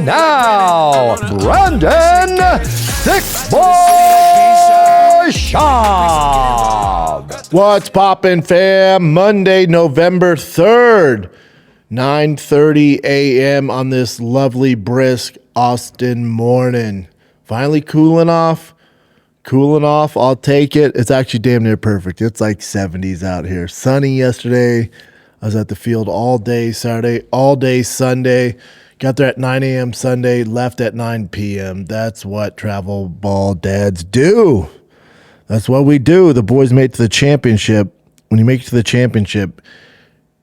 And now, Brandon Thick Boy Schaub. What's poppin', fam? Monday, November 3rd, 9:30 a.m. on this lovely, brisk Austin morning. Finally cooling off. I'll take it. It's actually damn near perfect. It's like 70s out here. Sunny yesterday. I was at the field all day Saturday, all day Sunday. Got there at 9 a.m. Sunday, left at 9 p.m. That's what travel ball dads do. That's what we do. The boys made it to the championship. When you make it to the championship,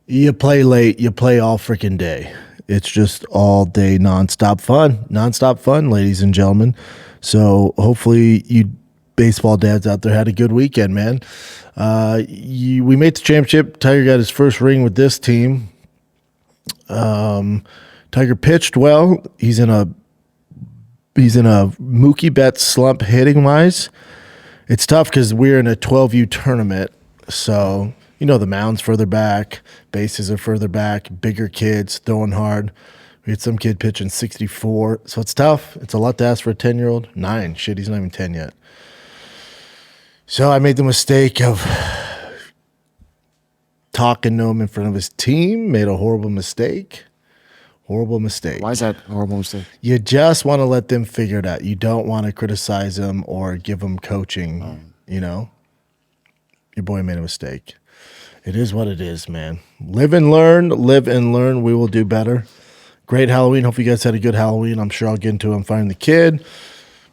you play late, you play all freaking day. It's just all day nonstop fun, ladies and gentlemen. So hopefully you baseball dads out there had a good weekend, man. We made the championship. Tiger got his first ring with this team. Tiger pitched well. He's in a Mookie Betts slump hitting wise. It's tough because we're in a 12U tournament, so you know the mound's further back, bases are further back, bigger kids throwing hard. We had some kid pitching 64, so it's tough. It's a lot to ask for a 10-year-old. 9, shit, he's not even 10 yet. So I made the mistake of talking to him in front of his team. Made a horrible mistake. Horrible mistake. Why is that a horrible mistake? You just want to let them figure it out. You don't want to criticize them or give them coaching, you know? Your boy made a mistake. It is what it is, man. Live and learn. We will do better. Great Halloween. Hope you guys had a good Halloween. I'm sure I'll get into it. I'm finding the kid.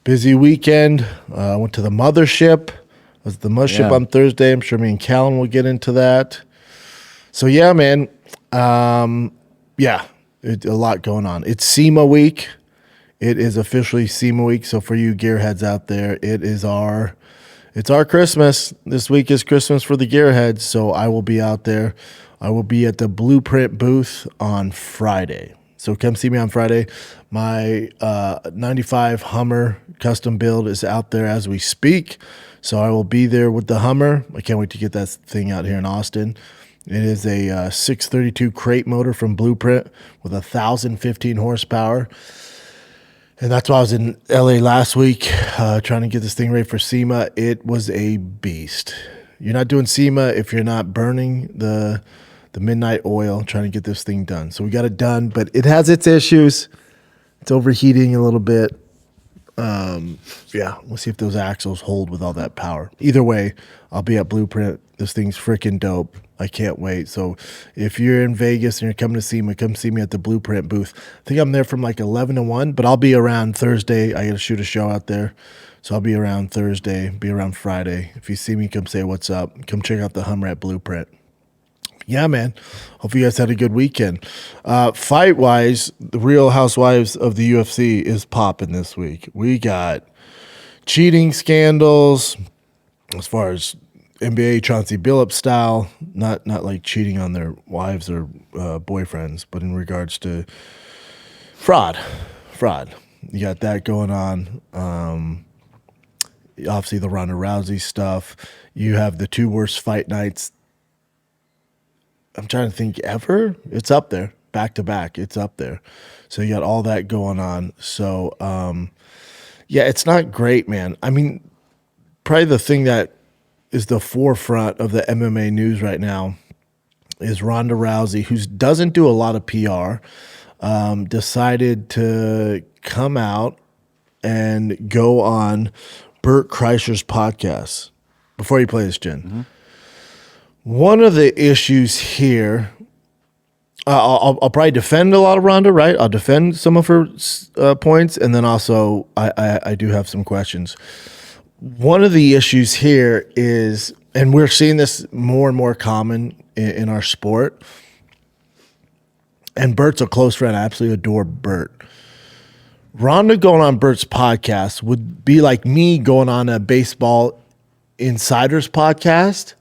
Busy weekend. I went to the mothership. I was at the mothership on Thursday. I'm sure me and Callan will get into that. So, yeah, man. A lot going on. It's SEMA week. It is officially SEMA week. So for you gearheads out there, it's our Christmas. This week is Christmas for the gearheads. So I will be out there. I will be at the Blueprint booth on Friday. So come see me on Friday. My 95 Hummer custom build is out there as we speak. So I will be there with the Hummer. I can't wait to get that thing out here in Austin. It is a 632 crate motor from Blueprint with 1,015 horsepower. And that's why I was in LA last week trying to get this thing ready for SEMA. It was a beast. You're not doing SEMA if you're not burning the midnight oil trying to get this thing done. So we got it done, but it has its issues. It's overheating a little bit. We'll see if those axles hold with all that power. Either way, I'll be at Blueprint. This thing's freaking dope. I can't wait. So if you're in Vegas and you're coming to SEMA, come see me at the Blueprint booth. I think I'm there from like 11 to 1, but I'll be around Thursday. I got to shoot a show out there. So I'll be around Thursday, be around Friday. If you see me, come say what's up. Come check out the Hummer at Blueprint. Yeah, man. Hope you guys had a good weekend. Fight-wise, the Real Housewives of the UFC is popping this week. We got cheating scandals as far as NBA Chauncey Billups style, not like cheating on their wives or boyfriends, but in regards to fraud. You got that going on. Obviously, the Ronda Rousey stuff. You have the 2 worst fight nights. I'm trying to think ever. It's up there, back to back. It's up there. So you got all that going on. So, it's not great, man. I mean, probably the thing that is the forefront of the MMA news right now is Ronda Rousey, who doesn't do a lot of PR, decided to come out and go on Bert Kreischer's podcast. Before you play this, Jen. Mm-hmm. One of the issues here, I'll probably defend a lot of Ronda, right? I'll defend some of her points, and then also I do have some questions. One of the issues here is, and we're seeing this more and more common in our sport, and Bert's a close friend. I absolutely adore Bert. Ronda going on Bert's podcast would be like me going on a Baseball Insiders podcast.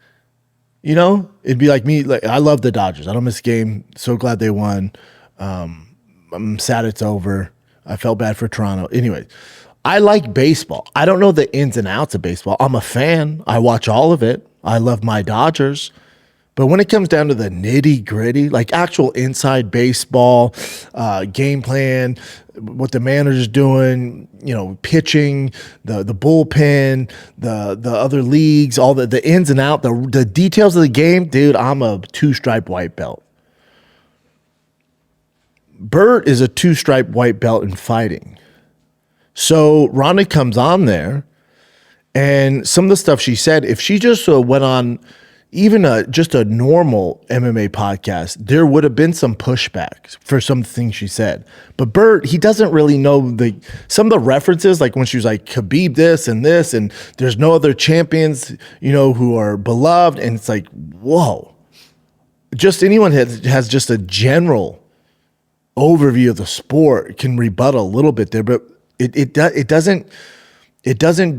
You know, it'd be like me. Like, I love the Dodgers. I don't miss a game. So glad they won. I'm sad it's over. I felt bad for Toronto. Anyway, I like baseball. I don't know the ins and outs of baseball. I'm a fan. I watch all of it. I love my Dodgers. But when it comes down to the nitty gritty, like actual inside baseball, game plan, what the manager's doing, pitching, the bullpen, the other leagues, all the ins and out, the details of the game, dude, I'm a 2-stripe white belt. Bert is a 2-stripe white belt in fighting. So Ronda comes on there, and some of the stuff she said, if she just went on even just a normal MMA podcast, there would have been some pushback for some things she said. But Bert, he doesn't really know some of the references, like when she was like Khabib this, and there's no other champions, who are beloved. And it's like, whoa. Just anyone has just a general overview of the sport can rebut a little bit there, but it doesn't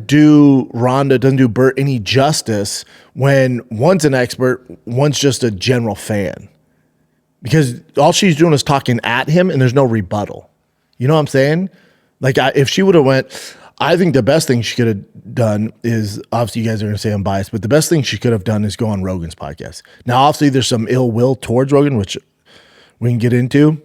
do Ronda, doesn't do Bert any justice when one's an expert, one's just a general fan. Because all she's doing is talking at him and there's no rebuttal. You know what I'm saying? Like if she would have went, I think the best thing she could have done is, obviously you guys are going to say I'm biased, but the best thing she could have done is go on Rogan's podcast. Now, obviously there's some ill will towards Rogan, which we can get into.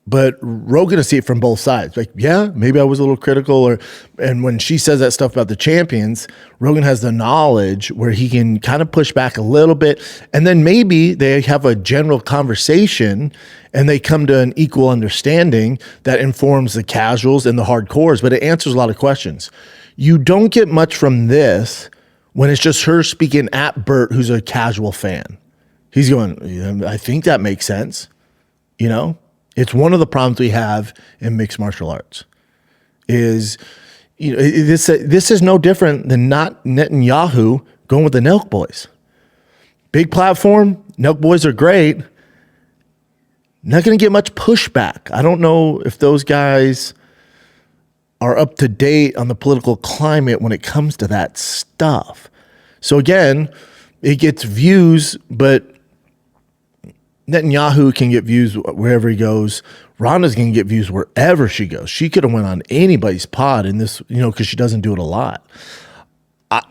But Rogan to see it from both sides. Like, yeah, maybe I was a little critical, and when she says that stuff about the champions, Rogan has the knowledge where he can kind of push back a little bit, and then maybe they have a general conversation and they come to an equal understanding that informs the casuals and the hardcores, but it answers a lot of questions. You don't get much from this when it's just her speaking at Bert, who's a casual fan. He's going, yeah, I think that makes sense, It's one of the problems we have in mixed martial arts is, this is no different than not Netanyahu going with the Nelk Boys. Big platform, Nelk Boys are great. Not going to get much pushback. I don't know if those guys are up to date on the political climate when it comes to that stuff. So again, it gets views, but Netanyahu can get views wherever he goes. Ronda's going to get views wherever she goes. She could have went on anybody's pod in this, because she doesn't do it a lot.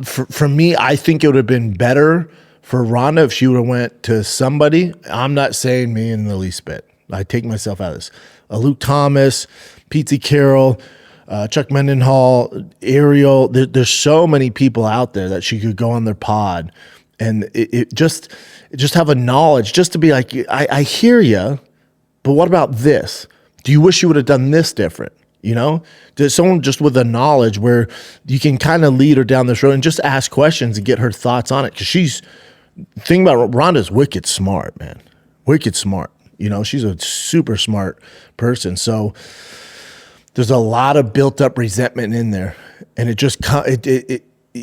For me, I think it would have been better for Ronda if she would have went to somebody. I'm not saying me in the least bit. I take myself out of this. Luke Thomas, Pete Carroll, Chuck Mendenhall, Ariel. There's so many people out there that she could go on their pod and it just have a knowledge, just to be like, I hear you, but what about this? Do you wish you would have done this different? There's someone just with a knowledge where you can kind of lead her down this road and just ask questions and get her thoughts on it. Because the thing about Ronda's wicked smart, man. Wicked smart. She's a super smart person. So there's a lot of built up resentment in there. And it just,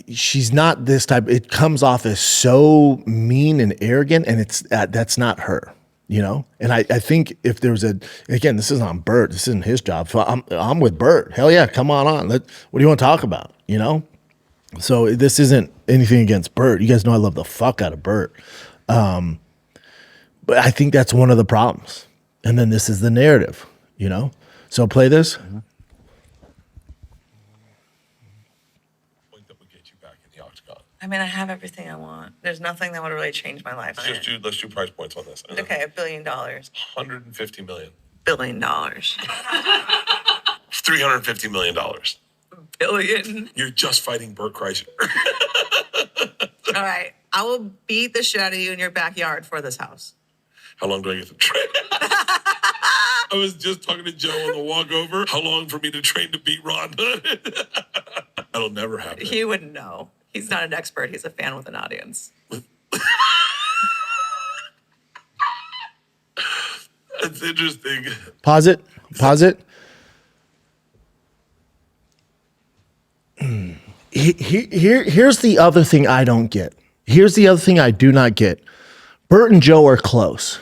she's not this type. It comes off as so mean and arrogant, and that's not her, And I think if there was again, this isn't on Bert. This isn't his job. So I'm with Bert. Hell yeah, come on. What do you want to talk about? So this isn't anything against Bert. You guys know I love the fuck out of Bert. But I think that's one of the problems. And then this is the narrative, So play this. Mm-hmm. I mean, I have everything I want. There's nothing that would really change my life. Let's do price points on this. Okay, $1 billion. $150 million. $billion. $350 million. Billion. You're just fighting Bert Kreischer. All right, I will beat the shit out of you in your backyard for this house. How long do I get to train? I was just talking to Joe on the walk over. How long for me to train to beat Ronda? That'll never happen. He wouldn't know. He's not an expert. He's a fan with an audience. That's interesting. Pause it. Here's the other thing I don't get. Here's the other thing I do not get. Bert and Joe are close.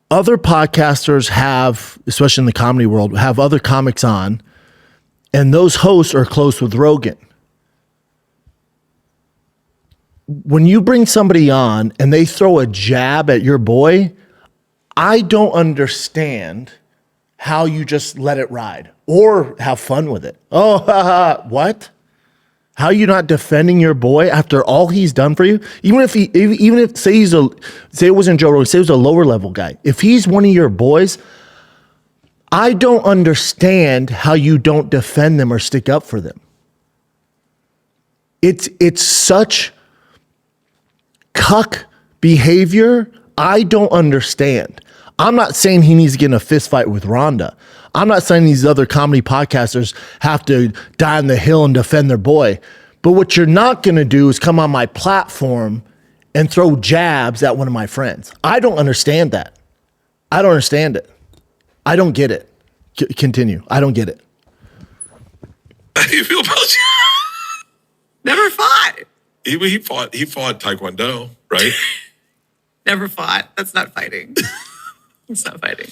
Other podcasters have, especially in the comedy world, have other comics on, and those hosts are close with Rogan. When you bring somebody on and they throw a jab at your boy, I don't understand how you just let it ride or have fun with it. Oh, what? How are you not defending your boy after all he's done for you? Even if say it wasn't Joe Rogan, say it was a lower level guy. If he's one of your boys, I don't understand how you don't defend them or stick up for them. It's such cuck behavior. I don't understand. I'm not saying he needs to get in a fist fight with Ronda. I'm not saying these other comedy podcasters have to die on the hill and defend their boy. But what you're not going to do is come on my platform and throw jabs at one of my friends. I don't understand that. I don't understand it. I don't get it. Continue. I don't get it. How do you feel about you? Never fought. He fought Taekwondo, right? Never fought. That's not fighting. It's not fighting.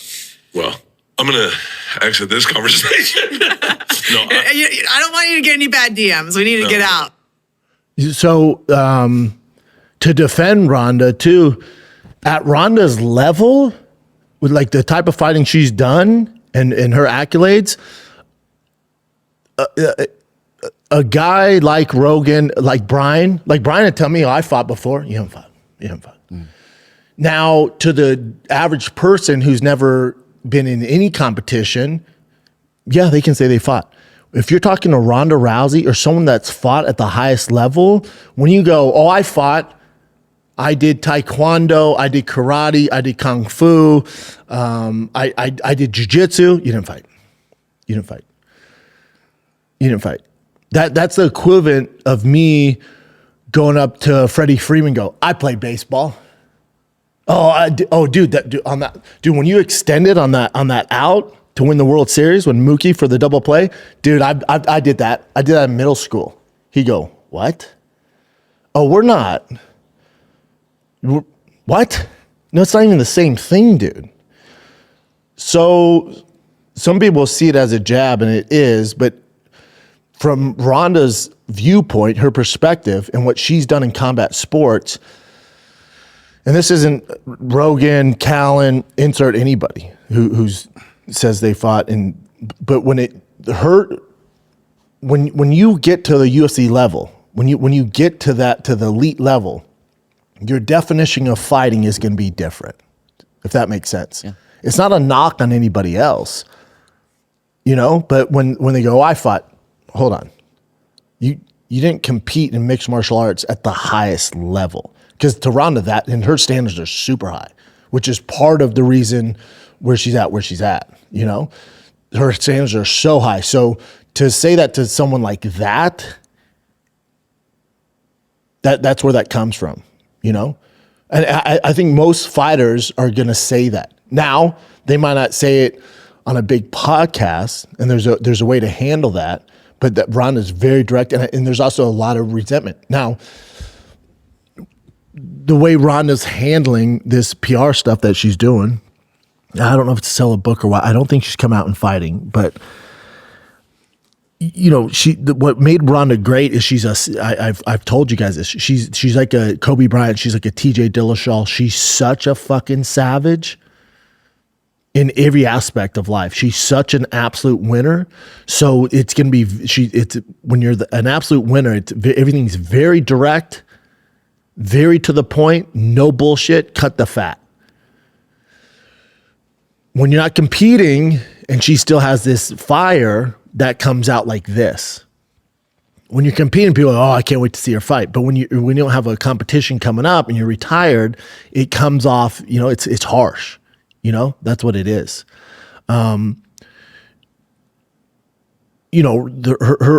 Well, I'm going to exit this conversation. No, I don't want you to get any bad DMs. We need to get out. So to defend Ronda too, at Ronda's level, with like the type of fighting she's done and her accolades, a guy like Rogan, like Bryan would tell me, oh, I fought before. You haven't fought. Now, to the average person who's never been in any competition, yeah, they can say they fought. If you're talking to Ronda Rousey or someone that's fought at the highest level, when you go, oh, I fought, I did Taekwondo, I did karate, I did Kung Fu, I did Jiu-Jitsu, you didn't fight. That's the equivalent of me going up to Freddie Freeman and go, I played baseball. Dude, when you extended on that out to win the World Series when Mookie for the double play, dude, I did that. I did that in middle school. He go, what? Oh, we're not. What? No, it's not even the same thing, dude. So some people see it as a jab, and it is, but from Ronda's viewpoint, her perspective, and what she's done in combat sports, and this isn't Rogan, Callan, insert anybody who says they fought, but when you get to the UFC level, when you get to the elite level, your definition of fighting is going to be different, if that makes sense. Yeah. It's not a knock on anybody else, but when they go, oh, I fought, hold on. You didn't compete in mixed martial arts at the highest level. Because to Ronda, her standards are super high, which is part of the reason where she's at. Her standards are so high. So to say that to someone like that's where that comes from, And I think most fighters are going to say that. Now, they might not say it on a big podcast, and there's a way to handle that, but that Ronda's very direct, and there's also a lot of resentment. Now, the way Ronda's handling this PR stuff that she's doing, I don't know if it's to sell a book or what. I don't think she's come out and fighting, but what made Ronda great is I've told you guys this. She's like a Kobe Bryant. She's like a TJ Dillashaw. She's such a fucking savage in every aspect of life. She's such an absolute winner. So it's going to be when you're an absolute winner, everything's very direct. Very to the point, no bullshit, cut the fat. When you're not competing and she still has this fire, that comes out like this. When you're competing, people are, oh, I can't wait to see her fight. But when you don't have a competition coming up and you're retired, it comes off, it's harsh. That's what it is. Her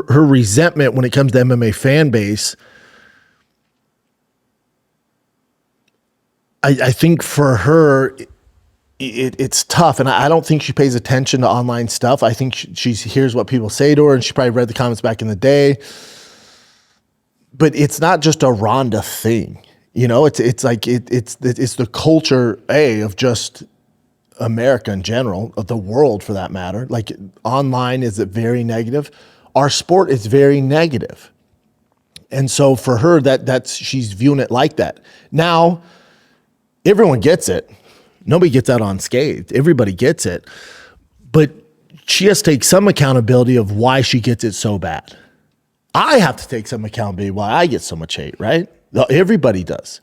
resentment when it comes to MMA fan base, I think for her, it's tough, and I don't think she pays attention to online stuff. I think she hears what people say to her, and she probably read the comments back in the day. But it's not just a Ronda thing, It's like it's the culture of just America in general, of the world for that matter. Like online is very negative. Our sport is very negative, and so for her, that's she's viewing it like that now. Everyone gets it. Nobody gets out unscathed. Everybody gets it. But she has to take some accountability of why she gets it so bad. I have to take some accountability why I get so much hate, right? Everybody does.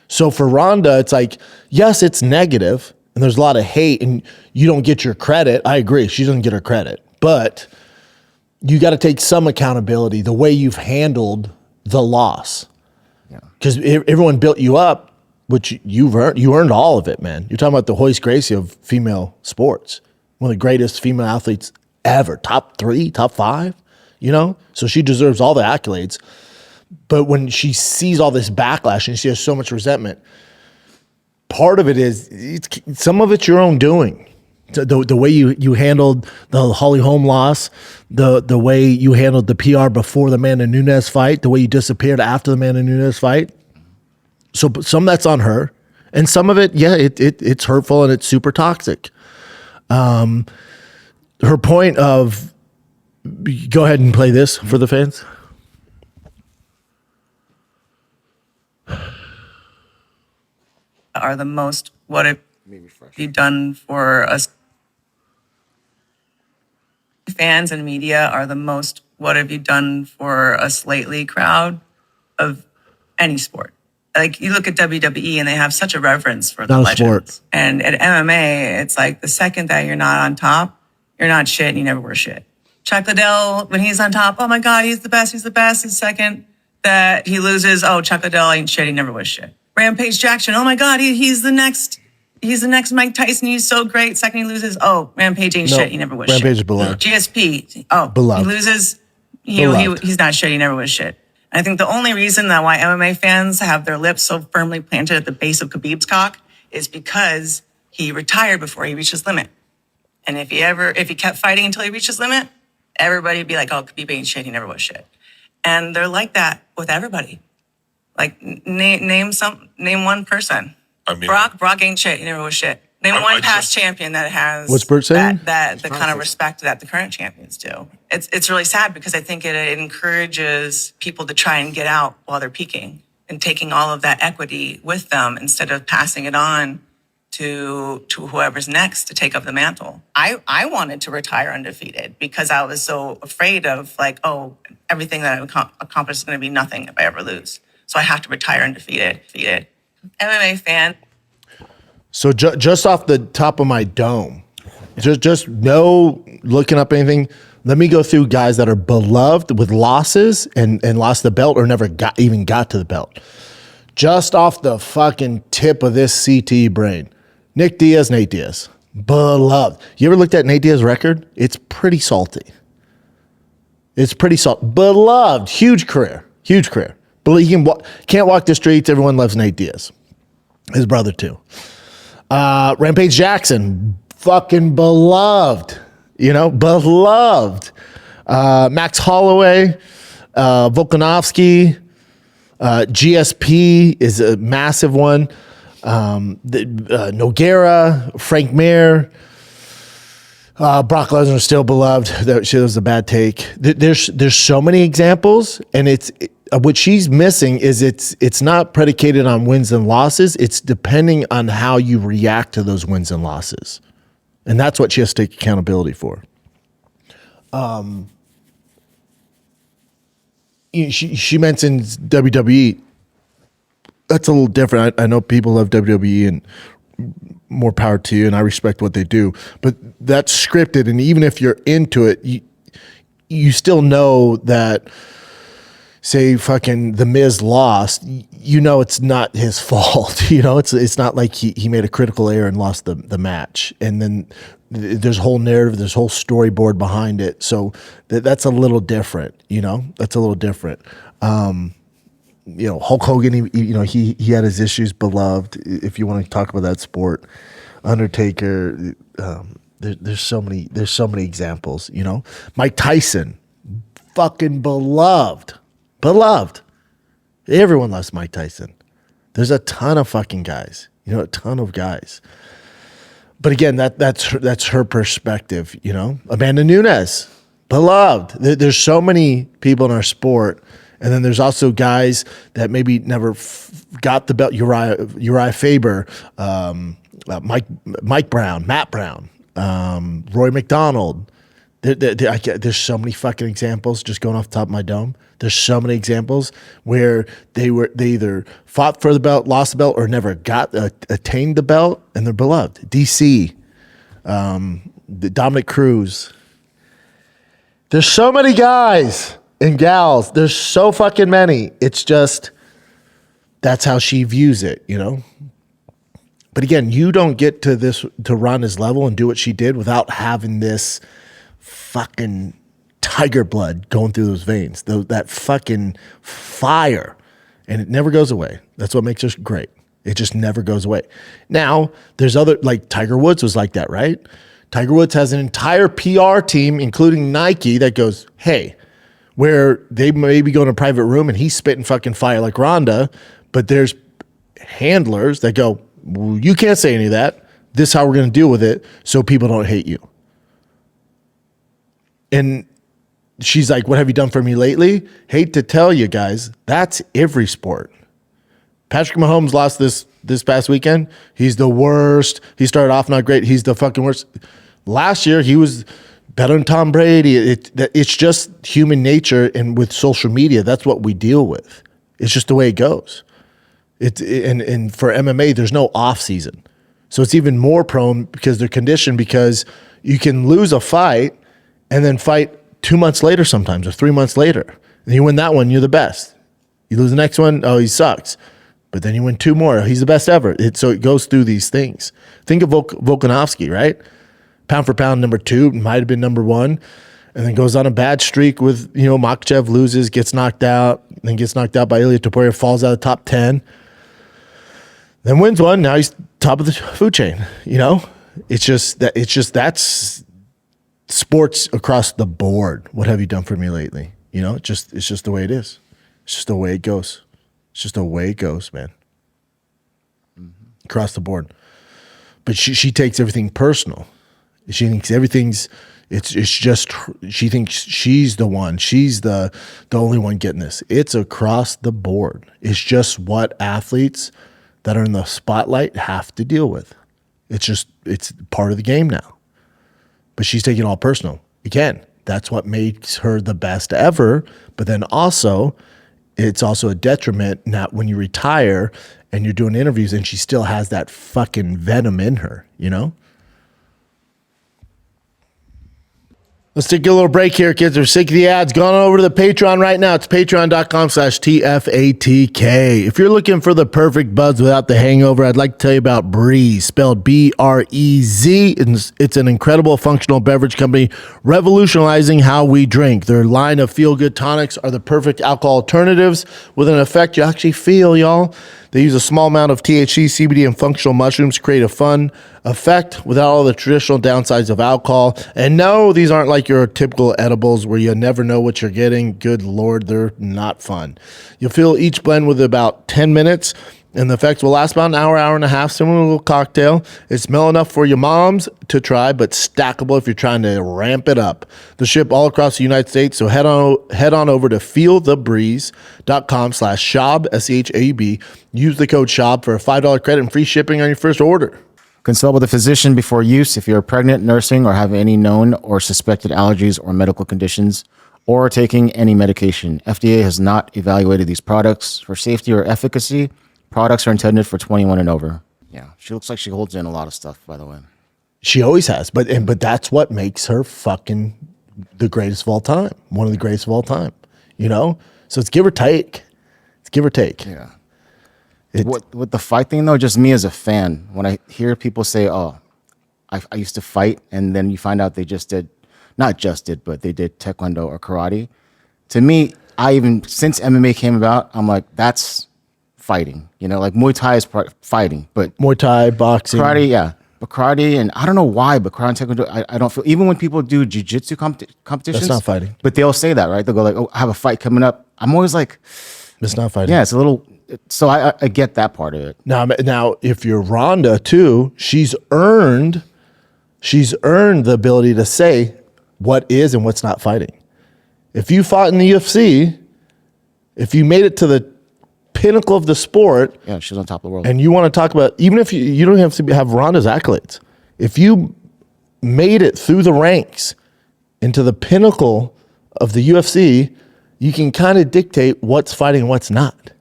So for Ronda, it's like, yes, it's negative and there's a lot of hate and you don't get your credit. I agree. She doesn't get her credit, but you got to take some accountability the way you've handled the loss. Because everyone built you up, which you earned all of it, man. You're talking about the Royce Gracie of female sports, one of the greatest female athletes ever, top 3, top 5, you know? So she deserves all the accolades. But when she sees all this backlash and she has so much resentment, part of it is, some of it's your own doing. The way you handled the Holly Holm loss, the way you handled the PR before the Amanda Nunes fight, the way you disappeared after the Amanda Nunes fight. So some of that's on her, and some of it, it's hurtful and it's super toxic. Her point of, go ahead and play this for the fans. Are the most, what have you done for us? Fans and media are the most, what have you done for us lately crowd of any sport. Like, you look at WWE and they have such a reverence for the Not a legends. sport. And at MMA, it's like the second that you're not on top, you're not shit and you never were shit. Chuck Liddell, when he's on top, oh my God, he's the best. The second that he loses, oh, Chuck Liddell ain't shit, he never was shit. Rampage Jackson, oh my God, he's the next Mike Tyson, he's so great. Second he loses, oh, Rampage ain't shit, he never was Rampage shit. is beloved. GSP, oh, Beloved. he loses, Beloved. he's not shit, he never was shit. And I think the only reason that why MMA fans have their lips so firmly planted at the base of Khabib's cock is because he retired before he reached his limit. And if he kept fighting until he reached his limit, everybody would be like, oh, Khabib ain't shit, he never was shit. And they're like that with everybody. Like, name one person. I mean, Brock ain't shit, he never was shit. Name one past champion that has What's Bert saying? that the kind of respect that the current champions do. It's really sad because I think it encourages people to try and get out while they're peaking and taking all of that equity with them instead of passing it on to whoever's next to take up the mantle. I wanted to retire undefeated because I was so afraid of, like, oh, everything that I've accomplished is going to be nothing if I ever lose. So I have to retire undefeated. MMA fan. So just off the top of my dome, just no looking up anything. Let me go through guys that are beloved with losses and lost the belt or never got to the belt. Just off the fucking tip of this CTE brain. Nate Diaz. Beloved. You ever looked at Nate Diaz's record? It's pretty salty. Beloved. Huge career. But he can't walk the streets. Everyone loves Nate Diaz. His brother too. Rampage Jackson, fucking beloved, beloved. Max Holloway, Volkanovski, GSP is a massive one. Nogueira, Frank Mir, Brock Lesnar is still beloved. That was a bad take. There's so many examples, and what she's missing is it's not predicated on wins and losses. It's depending on how you react to those wins and losses. And that's what she has to take accountability for. She mentions WWE. That's a little different. I know people love WWE and more power to you, and I respect what they do. But that's scripted, and even if you're into it, you still know that, say fucking The Miz lost, it's not his fault. It's not like he made a critical error and lost the match. And then there's a whole narrative, there's a whole storyboard behind it. So that's a little different, that's a little different. Hulk Hogan, he had his issues, beloved, if you want to talk about that sport. Undertaker, there's so many examples, Mike Tyson, fucking beloved. Everyone loves Mike Tyson. There's a ton of fucking guys, a ton of guys. But again, that's her perspective, Amanda Nunes, beloved. There's so many people in our sport. And then there's also guys that maybe never got the belt. Uriah Faber, Mike Brown, Matt Brown, Roy McDonald. There's so many fucking examples just going off the top of my dome There's so many examples where they either fought for the belt, lost the belt, or never attained the belt, and they're beloved. DC, the Dominic Cruz. There's so many guys and gals. There's so fucking many. It's just that's how she views it, you know. But again, you don't get to Ronda's level and do what she did without having this fucking tiger blood going through those veins, that fucking fire, and it never goes away. That's what makes her great. It just never goes away. Now, there's other, like Tiger Woods was like that, right? Tiger Woods has an entire PR team, including Nike, that goes, hey, where they may be going to a private room and he's spitting fucking fire like Ronda, but there's handlers that go, well, you can't say any of that. This is how we're going to deal with it so people don't hate you. And she's like, what have you done for me lately? Hate to tell you guys, that's every sport. Patrick Mahomes lost this past weekend. He's the worst. He started off not great. He's the fucking worst. Last year, he was better than Tom Brady. It's just human nature, and with social media, that's what we deal with. It's just the way it goes. And for MMA, there's no off season. So it's even more prone because they're conditioned, because you can lose a fight and then fight 2 months later sometimes, or 3 months later. And you win that one, you're the best. You lose the next one, oh, he sucks. But then you win 2 more, he's the best ever. So it goes through these things. Think of Volkanovski, right? Pound for pound, number 2, might have been number 1, and then goes on a bad streak with, Makhachev, loses, gets knocked out, then gets knocked out by Ilia Topuria, falls out of the top 10. Then wins one. Now he's top of the food chain. It's just that's sports across the board. What have you done for me lately? It's just the way it is. It's just the way it goes. It's just the way it goes, man. Across the board. But she takes everything personal. She thinks everything's. It's just she thinks she's the one. She's the only one getting this. It's across the board. It's just what athletes that are in the spotlight have to deal with. It's part of the game now. But she's taking it all personal. Again, that's what makes her the best ever. But then also, it's also a detriment now when you retire and you're doing interviews and she still has that fucking venom in her, Let's take a little break here, kids. We're sick of the ads. Go on over to the Patreon right now. It's patreon.com/TFATK. If you're looking for the perfect buzz without the hangover, I'd like to tell you about Breeze, spelled B-R-E-Z. It's an incredible functional beverage company revolutionizing how we drink. Their line of feel-good tonics are the perfect alcohol alternatives with an effect you actually feel, y'all. They use a small amount of THC, CBD, and functional mushrooms to create a fun effect without all the traditional downsides of alcohol. And no, these aren't like your typical edibles where you never know what you're getting. Good Lord, they're not fun. You'll fill each blend with about 10 minutes, and the effects will last about an hour, hour and a half, similar to a little cocktail. It's mellow enough for your moms to try, but stackable if you're trying to ramp it up. They ship all across the United States, so head on over to feelthebreeze.com/Schaub, S-C-H-A-U-B. Use the code Schaub for a $5 credit and free shipping on your first order. Consult with a physician before use if you're pregnant, nursing, or have any known or suspected allergies or medical conditions, or taking any medication. FDA has not evaluated these products for safety or efficacy. Products are intended for 21 and over. Yeah, she looks like she holds in a lot of stuff, by the way. She always has, but that's what makes her fucking the greatest of all time. One of the greatest of all time, So it's give or take. Yeah. With the fight thing, though, just me as a fan, when I hear people say, oh, I used to fight, and then you find out they but they did taekwondo or karate. To me, since MMA came about, I'm like, that's fighting. Like Muay Thai is fighting, but Muay Thai, boxing. Karate, yeah. But karate, and I don't know why, but karate and taekwondo, I don't feel, even when people do jiu-jitsu competitions. That's not fighting. But they'll say that, right? They'll go like, oh, I have a fight coming up. I'm always like. It's not fighting. Yeah, it's a little. So I get that part of it. Now, if you're Ronda too, she's earned the ability to say what is and what's not fighting. If you fought in the UFC, if you made it to the pinnacle of the sport, yeah, she's on top of the world. And you want to talk about, even if you don't have to have Ronda's accolades, if you made it through the ranks into the pinnacle of the UFC, you can kind of dictate what's fighting and what's not.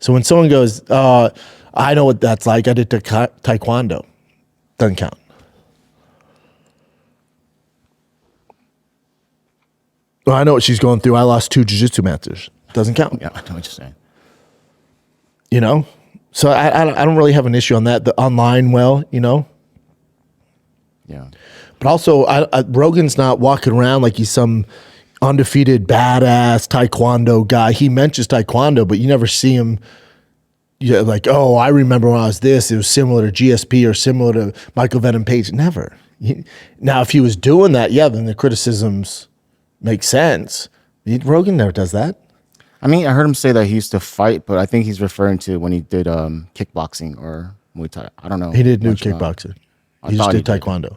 So when someone goes, I know what that's like. I did taekwondo. Doesn't count. Well, I know what she's going through. I lost 2 jiu-jitsu masters. Doesn't count. Yeah, I know what you're saying. You know? So I don't really have an issue on that. The online, you know? Yeah. But also, Rogan's not walking around like he's some undefeated badass taekwondo guy. He mentions taekwondo, but you never see him like, oh, I remember when I was this. It was similar to GSP or similar to Michael Venom Page. Never. Now, if he was doing that, then the criticisms make sense. Rogan never does that. I mean, I heard him say that he used to fight, but I think he's referring to when he did kickboxing or Muay Thai. I don't know. He did new kickboxing. He just did taekwondo.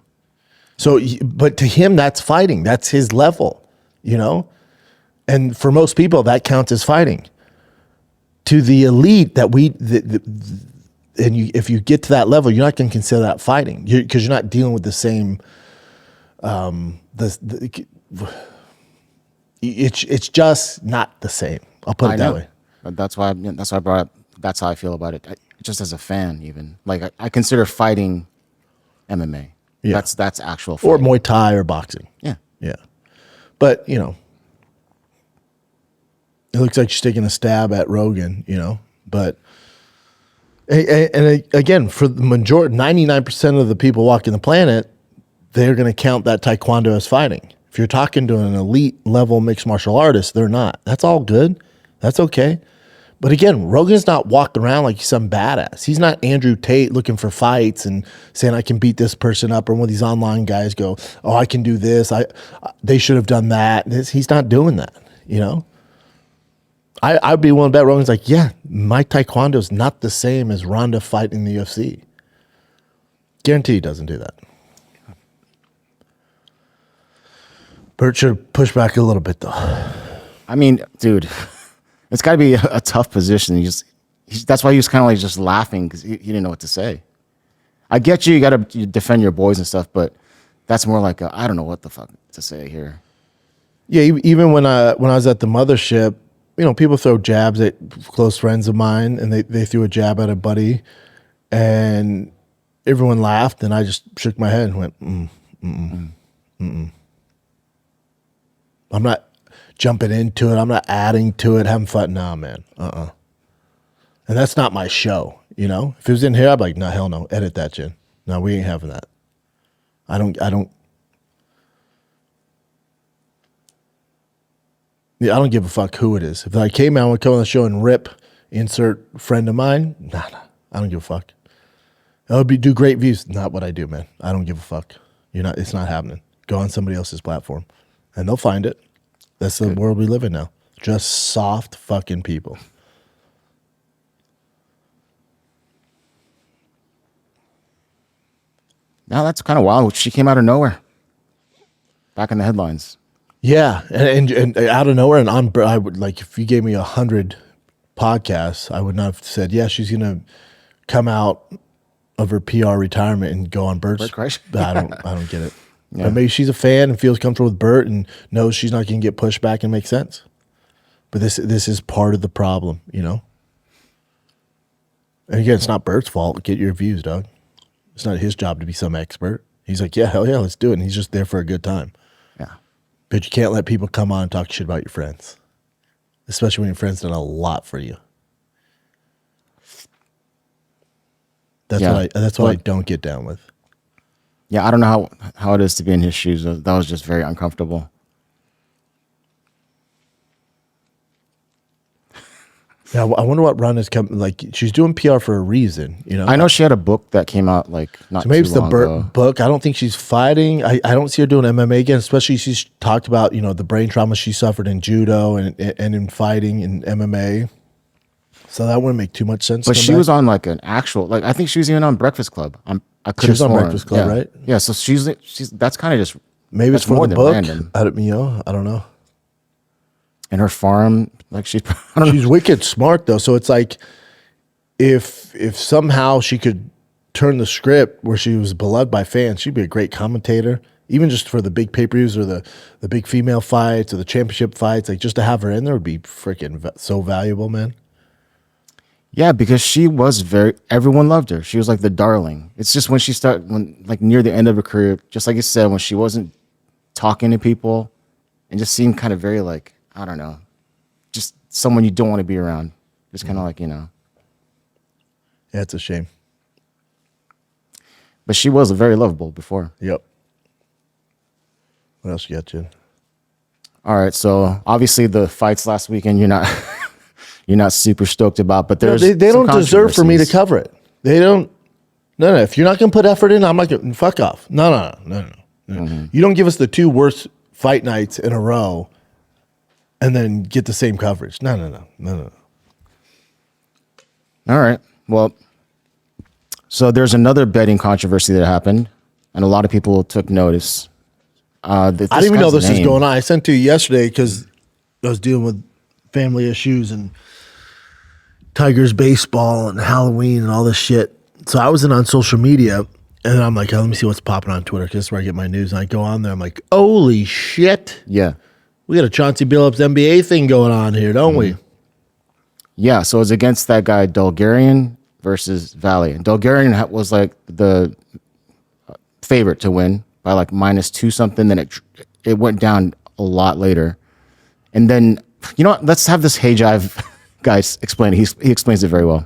So, but to him, that's fighting. That's his level, you know? And for most people, that counts as fighting. To the elite if you get to that level, you're not going to consider that fighting because you're not dealing with the same, it's just not the same. I'll put it that way. But that's why I brought up, that's how I feel about it. Just as a fan, even. Like, I consider fighting MMA. Yeah. That's actual fighting. Or Muay Thai or boxing. Yeah. Yeah. But, you know, it looks like she's taking a stab at Rogan, you know. But, and again, for the majority, 99% of the people walking the planet, they're going to count that taekwondo as fighting. If you're talking to an elite level mixed martial artist, they're not. That's all good. That's okay. But again, Rogan's not walking around like he's some badass. He's not Andrew Tate looking for fights and saying I can beat this person up. Or when these online guys go, oh, I can do this. They should have done that. He's not doing that. You know. I'd be willing to bet Rogan's like, yeah, my taekwondo is not the same as Ronda fighting in the UFC. Guarantee he doesn't do that. Bert should push back a little bit, though. I mean, dude, it's got to be a tough position. That's why he was kind of like just laughing because he didn't know what to say. I get you got to defend your boys and stuff, but that's more like I don't know what the fuck to say here. Yeah, even when I was at the mothership, you know, people throw jabs at close friends of mine, and they threw a jab at a buddy, and everyone laughed, and I just shook my head and went, I'm not jumping into it. I'm not adding to it, having fun. Nah, man. And that's not my show, you know? If it was in here, I'd be like, no, hell no. Edit that, Jen. No, we ain't having that. I don't give a fuck who it is. If I came out and come on the show and rip, insert friend of mine, nah, I don't give a fuck. That would do great views. Not what I do, man. I don't give a fuck. It's not happening. Go on somebody else's platform. And they'll find it. That's the world we live in now. Just soft fucking people. Now that's kind of wild. She came out of nowhere. Back in the headlines. Yeah, and out of nowhere, and I would like if you gave me 100 podcasts, I would not have said, yeah, she's gonna come out of her PR retirement and go on Bert Kreischer. I don't get it. Yeah. But maybe she's a fan and feels comfortable with Bert and knows she's not going to get pushed back and make sense. But this is part of the problem, you know? And again, it's not Bert's fault. Get your views, dog. It's not his job to be some expert. He's like, yeah, hell yeah, let's do it. And he's just there for a good time. Yeah. But you can't let people come on and talk shit about your friends. Especially when your friend's done a lot for you. That's what I don't get down with. Yeah, I don't know how it is to be in his shoes. That was just very uncomfortable. Yeah, I wonder what Ronda's coming. Like, she's doing PR for a reason, you know. I know she had a book that came out like not too long ago. So maybe it's the Bert book. I don't think she's fighting. I don't see her doing MMA again. Especially she's talked about the brain trauma she suffered in judo and in fighting in MMA. So that wouldn't make too much sense. But she was on like an actual I think she was even on Breakfast Club. I could have sworn. On Breakfast Club, right? Yeah. So she's that's kind of just maybe it's for the book. I don't know. And her farm, like she's wicked smart though. So it's like if somehow she could turn the script where she was beloved by fans, she'd be a great commentator even just for the big pay-per-views or the big female fights or the championship fights, like just to have her in there would be freaking so valuable, man. Yeah, because she was everyone loved her. She was like the darling. It's just when like near the end of her career, just like you said, when she wasn't talking to people and just seemed kind of very like, I don't know, just someone you don't want to be around. Just kind of like, Yeah, it's a shame. But she was very lovable before. Yep. What else you got, Jen? All right, so obviously the fights last weekend, you're not you're not super stoked about, but there's they some don't deserve for me to controversies. cover it. They don't. No. If you're not going to put effort in, I'm not going to fuck off. No. You don't give us the 2 worst fight nights in a row and then get the same coverage. No. All right. Well, so there's another betting controversy that happened, and a lot of people took notice. I didn't even know this was going on. I sent to you yesterday because I was dealing with family issues and Tigers baseball and Halloween and all this shit. So I wasn't on social media, and I'm like, oh, let me see what's popping on Twitter because that's where I get my news. And I go on there, I'm like, holy shit. Yeah. We got a Chauncey Billups NBA thing going on here, don't we? Yeah, so it's against that guy, Bulgarian versus Valley. And Bulgarian was like the favorite to win by like -2 something. Then it went down a lot later. And then, you know what? Let's have this Hey Jive guy explain it. He explains it very well.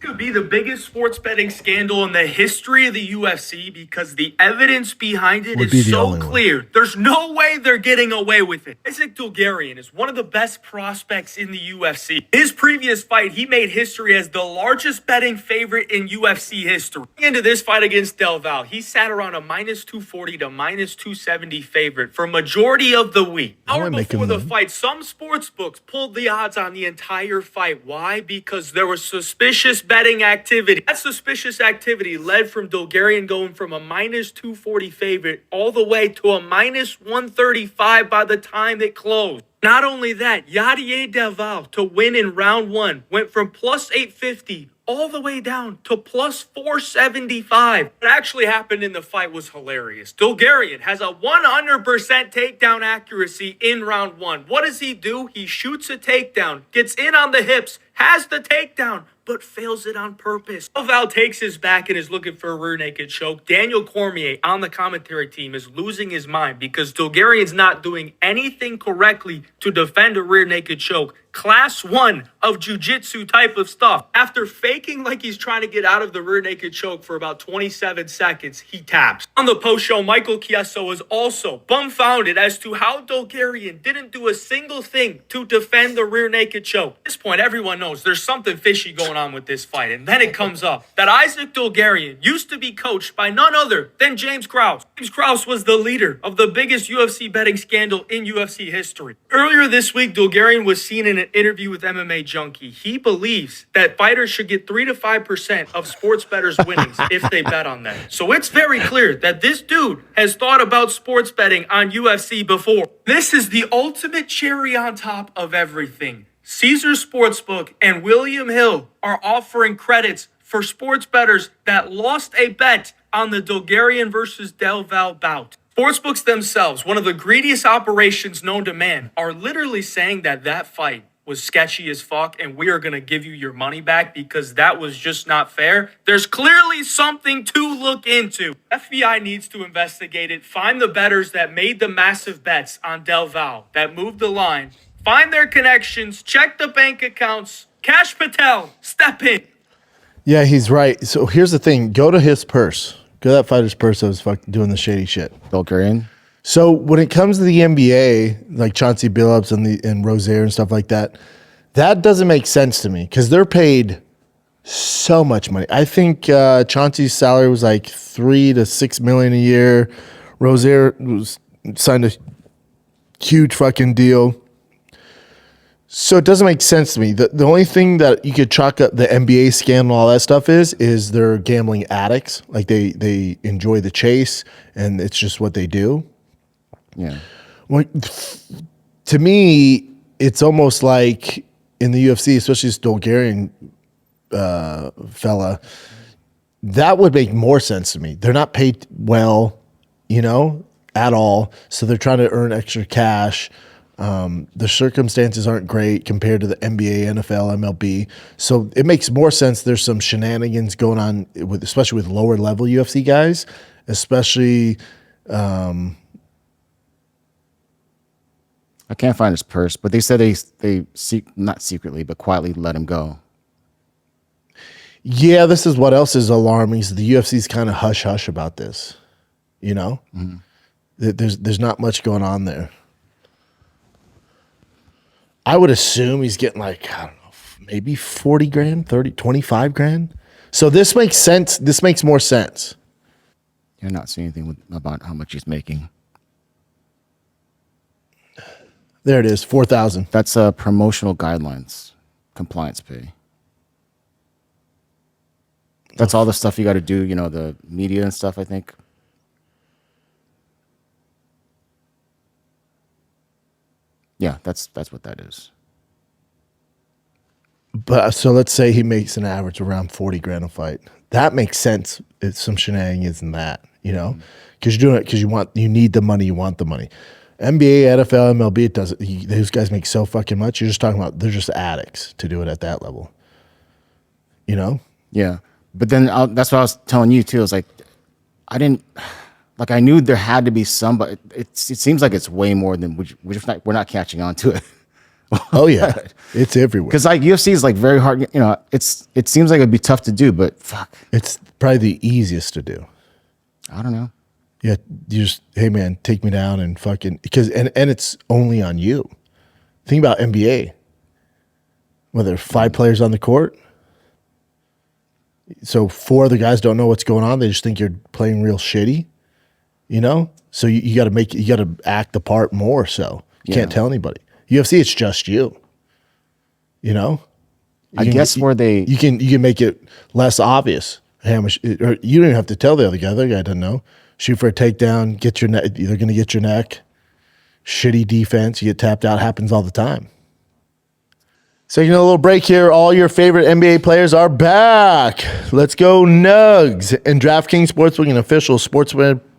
Could be the biggest sports betting scandal in the history of the UFC because the evidence behind it is so clear. There's no way they're getting away with it. Isaac Dulgarian is one of the best prospects in the UFC. His previous fight, he made history as the largest betting favorite in UFC history. Into this fight against Del Val, he sat around a -240 to -270 favorite for majority of the week. Hour before the fight, some sports books pulled the odds on the entire fight. Why? Because there was suspicious betting activity. That suspicious activity led from Dulgarian going from a -240 favorite all the way to a -135 by the time it closed. Not only that, Yadier Del Val to win in round 1 went from +850 all the way down to +475. What actually happened in the fight was hilarious. Dulgarian has a 100% takedown accuracy in round 1. What does he do? He shoots a takedown, gets in on the hips, has the takedown, but fails it on purpose. Val takes his back and is looking for a rear naked choke. Daniel Cormier on the commentary team is losing his mind because Dulgarian's not doing anything correctly to defend a rear naked choke. Class 1 of jiu-jitsu type of stuff. After faking like he's trying to get out of the rear naked choke for about 27 seconds, he taps. On the post show, Michael Chiesa was also bumfounded as to how Dulgarian didn't do a single thing to defend the rear naked choke. At this point, everyone knows there's something fishy going on with this fight. And then it comes up that Isaac Dulgarian used to be coached by none other than James Krause. James Krause was the leader of the biggest UFC betting scandal in UFC history. Earlier this week, Dulgarian was seen in an interview with MMA Junkie. He believes that fighters should get 3 to 5% of sports bettors' winnings if they bet on them. So it's very clear that this dude has thought about sports betting on UFC before. This is the ultimate cherry on top of everything. Caesar Sportsbook and William Hill are offering credits for sports bettors that lost a bet on the Dulgarian versus Del Val bout. Sportsbooks themselves, one of the greediest operations known to man, are literally saying that fight was sketchy as fuck and we are going to give you your money back because that was just not fair. There's clearly something to look into. FBI needs to investigate it, find the bettors that made the massive bets on Del Val, that moved the line, find their connections, check the bank accounts. Cash Patel, step in. Yeah, he's right. So here's the thing. Go to his purse. Go to that fighter's purse that was fucking doing the shady shit. Bulgarian. So when it comes to the NBA, like Chauncey Billups and Rozier and stuff like that, that doesn't make sense to me because they're paid so much money. I think Chauncey's salary was like $3 to $6 million a year. Rozier signed a huge fucking deal. So it doesn't make sense to me. The only thing that you could chalk up the NBA scandal and all that stuff is they're gambling addicts. Like they enjoy the chase and it's just what they do. Yeah. Well, to me, it's almost like in the UFC, especially this Bulgarian fella, that would make more sense to me. They're not paid well. at all. So they're trying to earn extra cash. The circumstances aren't great compared to the NBA, NFL, MLB. So it makes more sense. There's some shenanigans going on especially with lower level UFC guys, especially. I can't find his purse, but they said they not secretly, but quietly let him go. Yeah, this is what else is alarming. Is the UFC's kind of hush hush about this. There's not much going on there. I would assume he's getting like, I don't know, maybe 40 grand, 30, 25 grand. So this makes sense. This makes more sense. You're not seeing anything about how much he's making. There it is, 4,000. That's promotional guidelines, compliance pay. That's all the stuff you got to do, the media and stuff, I think. Yeah, that's what that is. But so let's say he makes an average around 40 grand a fight. That makes sense. It's some shenanigans in that, because you're doing it because you need the money, you want the money. NBA, NFL, MLB, it doesn't. Those guys make so fucking much. You're just talking about they're just addicts to do it at that level. Yeah, but then that's what I was telling you too. I was like, I knew there had to be some, but it seems like it's way more than we're not catching on to it. Oh yeah, it's everywhere. Because like UFC is like very hard. It seems like it'd be tough to do, but fuck, it's probably the easiest to do. I don't know. Yeah, you just, hey man, take me down and fucking, because and it's only on you. Think about NBA. Whether 5 players on the court, so 4 other guys don't know what's going on. They just think you're playing real shitty, So you got to act the part more. So you can't tell anybody. UFC, it's just you. I guess where you can make it less obvious. How much, or you don't even have to tell the other guy. The other guy doesn't know. Shoot for a takedown, get your neck. They're going to get your neck. Shitty defense, you get tapped out. Happens all the time. So a little break here. All your favorite NBA players are back. Let's go Nugs. And DraftKings Sportsbook, an official sports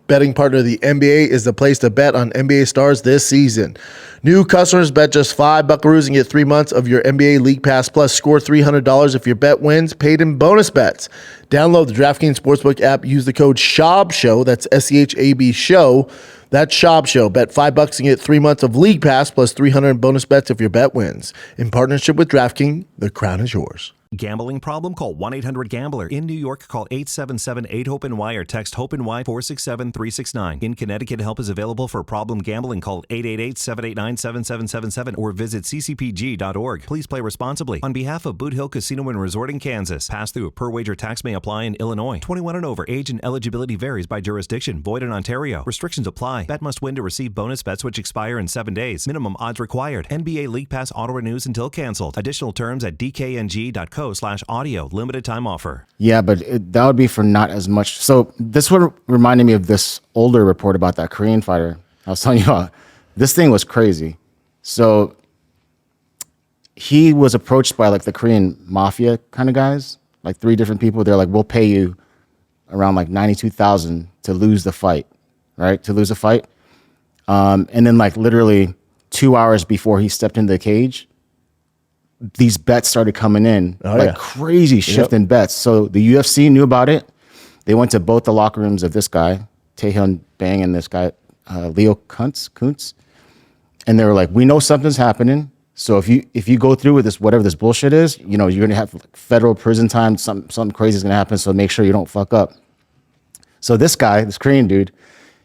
betting partner of the NBA, is the place to bet on NBA stars this season. New customers bet just $5 and get 3 months of your NBA League Pass, plus score $300 if your bet wins, paid in bonus bets. Download the DraftKings Sportsbook app. Use the code SCHAUB, that's SCHAB show. That's Schaub Show. Bet $5 and get 3 months of League Pass plus 300 in bonus bets if your bet wins. In partnership with DraftKings, the crown is yours. Gambling problem? Call 1-800-GAMBLER. In New York, call 877-8-HOPE-NY or text HOPE-NY 467-369. In Connecticut, help is available for problem gambling. Call 888-789-7777 or visit ccpg.org. Please play responsibly. On behalf of Boot Hill Casino and Resort in Kansas, pass-through per wager tax may apply in Illinois. 21 and over. Age and eligibility varies by jurisdiction. Void in Ontario. Restrictions apply. Bet must win to receive bonus bets which expire in 7 days. Minimum odds required. NBA League Pass auto renews until canceled. Additional terms at dkng.co/audio. Limited time offer. Yeah, but that would be for not as much. So this one reminded me of this older report about that Korean fighter. I was telling you, this thing was crazy. So he was approached by like the Korean mafia kind of guys, like 3 different people. They're like, we'll pay you around like $92,000 to lose the fight, right? To lose a fight. And then like literally 2 hours before he stepped into the cage, these bets started coming in, crazy shift in bets. So the UFC knew about it. They went to both the locker rooms of this guy, Taehyun Bang, and this guy, Leo Kuntz. And they were like, we know something's happening. So if you go through with this, whatever this bullshit is, you're going to have like federal prison time. Something crazy is going to happen. So make sure you don't fuck up. So this guy, this Korean dude,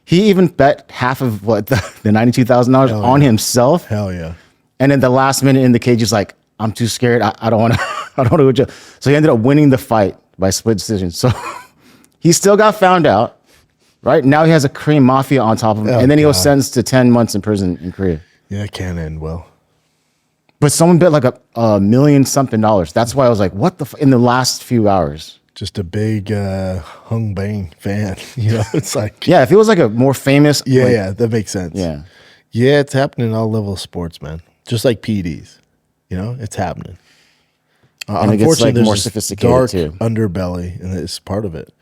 he even bet half of what the $92,000 on himself. Hell yeah. And in the last minute in the cage, he's like, I'm too scared. I don't want to. I don't want to. So he ended up winning the fight by split decision. So he still got found out. Right now he has a Korean mafia on top of him, and then he was sentenced to 10 months in prison in Korea. Yeah, it can't end well. But someone bet like $1 million something. That's why I was like, what the in the last few hours. Just a big Hung Bang fan. It's like, yeah, if it was like a more famous. Yeah, that makes sense. Yeah. Yeah, it's happening in all levels of sports, man. Just like PEDs. It's happening. And it gets like more sophisticated dark too. Underbelly, and it's part of it.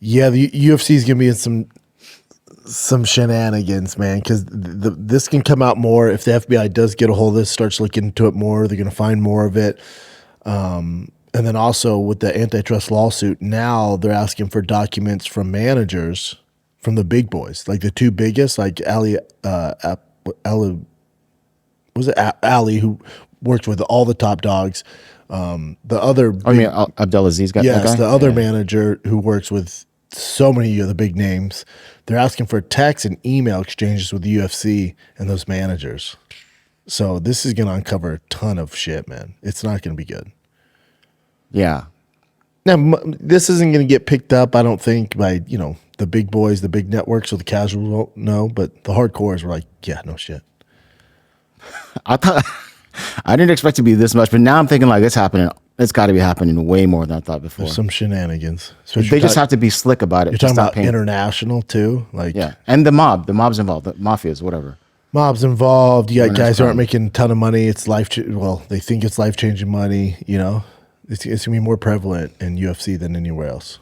Yeah, the UFC is gonna be in some shenanigans, man, because this can come out more if the FBI does get a hold of this, starts looking into it more. They're gonna find more of it. And then also with the antitrust lawsuit, now they're asking for documents from managers from the big boys, like the two biggest, like Ali, who works with all the top dogs. The other, Abdelaziz guy? Yes, that guy? the other manager who works with so many of the big names. They're asking for text and email exchanges with the UFC and those managers. So this is going to uncover a ton of shit, man. It's not going to be good. Yeah. Now, this isn't going to get picked up, I don't think, by, the big boys, the big networks, so the casuals won't know, but the hardcores were like, yeah, no shit. I didn't expect it to be this much, but now I'm thinking like it's happening. It's got to be happening way more than I thought before. There's some shenanigans. So they just have to be slick about it. You're talking about international too? Yeah. And the mob's involved, the mafias, whatever. Mob's involved. You got guys who aren't making a ton of money. It's they think it's life-changing money, It's going to be more prevalent in UFC than anywhere else.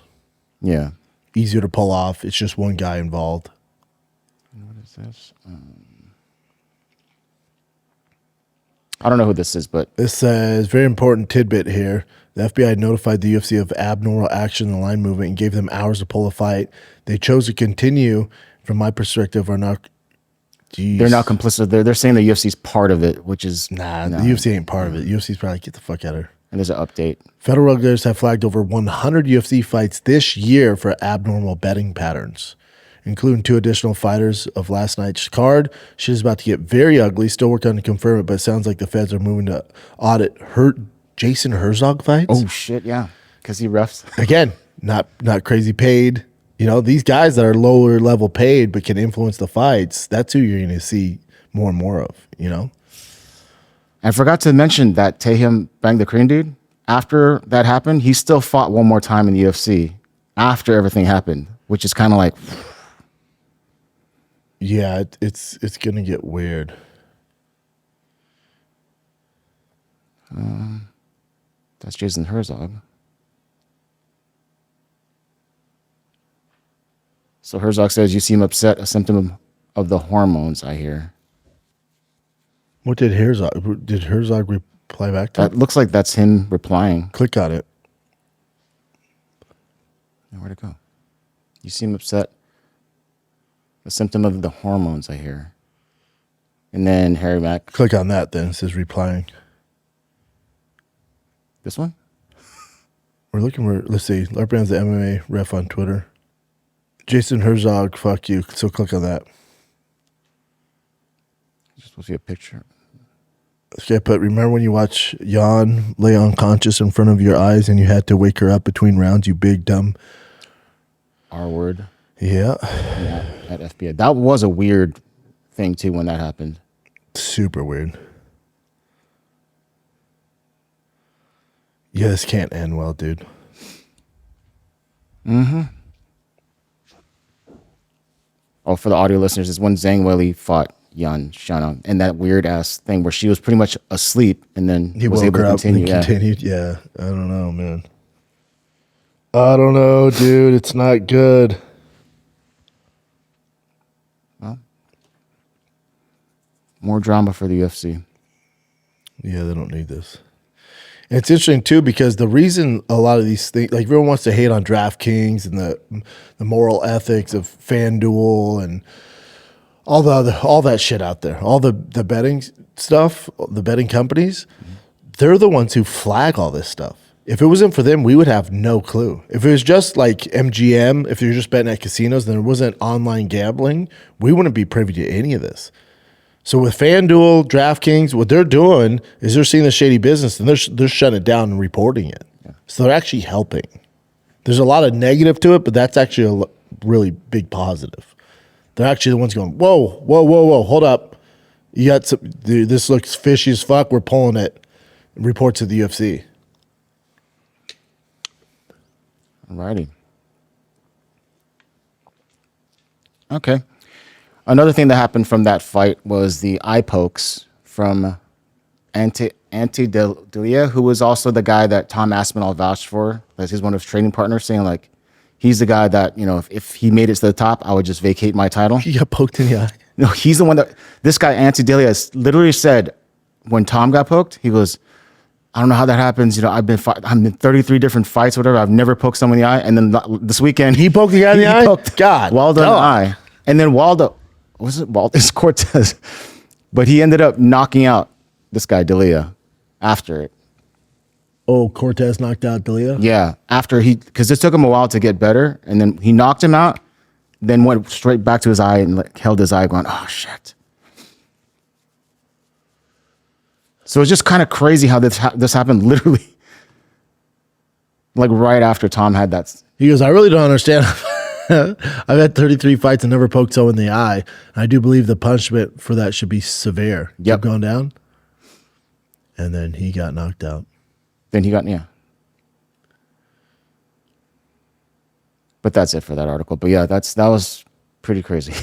Yeah. Easier to pull off. It's just one guy involved. What is this? I don't know who this is, but... It says, very important tidbit here. The FBI notified the UFC of abnormal action in the line movement and gave them hours to pull a fight. They chose to continue, from my perspective, are not... Jeez. They're not complicit. They're saying the UFC's part of it, which is... Nah, the UFC ain't part of it. UFC's probably get the fuck out of here. And there's an update. Federal regulators have flagged over 100 UFC fights this year for abnormal betting patterns, including 2 additional fighters of last night's card. Shit is about to get very ugly. Still working to confirm it, but it sounds like the feds are moving to audit Jason Herzog fights. Oh, shit, yeah. Because he refs. Again, not crazy paid. These guys that are lower level paid but can influence the fights, that's who you're going to see more and more of, I forgot to mention that Tahim banged the Korean dude. After that happened, he still fought one more time in the UFC after everything happened, which is kind of like... Yeah, it's going to get weird. That's Jason Herzog. So Herzog says, you seem upset, a symptom of the hormones, I hear. What did Herzog reply back to? That looks like that's him replying. Click on it. Where'd it go? You seem upset. A symptom of the hormones, I hear. And then Harry Mack. Click on that then. It says replying. This one? We're looking for, let's see. Larbrand's the MMA ref on Twitter. Jason Herzog, fuck you. So click on that. You're supposed to see a picture. Okay, but remember when you watch Jan lay unconscious in front of your eyes and you had to wake her up between rounds, you big dumb R word. Yeah. At FBI. That was a weird thing too when that happened. Super weird. Yeah, this can't end well, dude. Mm-hmm. Oh, for the audio listeners, it's when Zhang Weili fought Yan Shannon and that weird ass thing where she was pretty much asleep and then he was able to continue. Continued. Yeah. I don't know, man. I don't know, dude. It's not good. Well, more drama for the UFC. Yeah, they don't need this. And it's interesting too because the reason a lot of these things, like everyone wants to hate on DraftKings and the moral ethics of FanDuel and all that shit out there, all the betting stuff, the betting companies, they're the ones who flag all this stuff. If it wasn't for them, we would have no clue. If it was just like MGM, if you're just betting at casinos, then it wasn't online gambling, we wouldn't be privy to any of this. So with FanDuel, DraftKings, what they're doing is they're seeing the shady business and they're shutting it down and reporting it. Yeah. So they're actually helping. There's a lot of negative to it, but that's actually a really big positive. They're actually the ones going, whoa, hold up. You got some, dude, this looks fishy as fuck. We're pulling it. Report to the UFC. Alrighty. Okay. Another thing that happened from that fight was the eye pokes from Ante Delia, who was also the guy that Tom Aspinall vouched for. He's one of his training partners, saying like He's the guy that, if he made it to the top, I would just vacate my title. He got poked in the eye. No, he's the one this guy, Anthony Delia, literally said when Tom got poked, he goes, I don't know how that happens. I'm in 33 different fights, whatever. I've never poked someone in the eye. And then this weekend, he poked the guy in the eye? Poked Waldo in the eye. And then Waldo, was it Waldo? It's Cortez. But he ended up knocking out this guy, Delia, after it. Oh, Cortez knocked out Delia? Yeah, because it took him a while to get better. And then he knocked him out, then went straight back to his eye and held his eye going, oh, shit. So it's just kind of crazy how this happened literally like right after Tom had that. He goes, I really don't understand. I've had 33 fights and never poked someone in the eye. I do believe the punishment for that should be severe. Yep. Keep going down. And then he got knocked out. Yeah. But that's it for that article. But yeah, that was pretty crazy.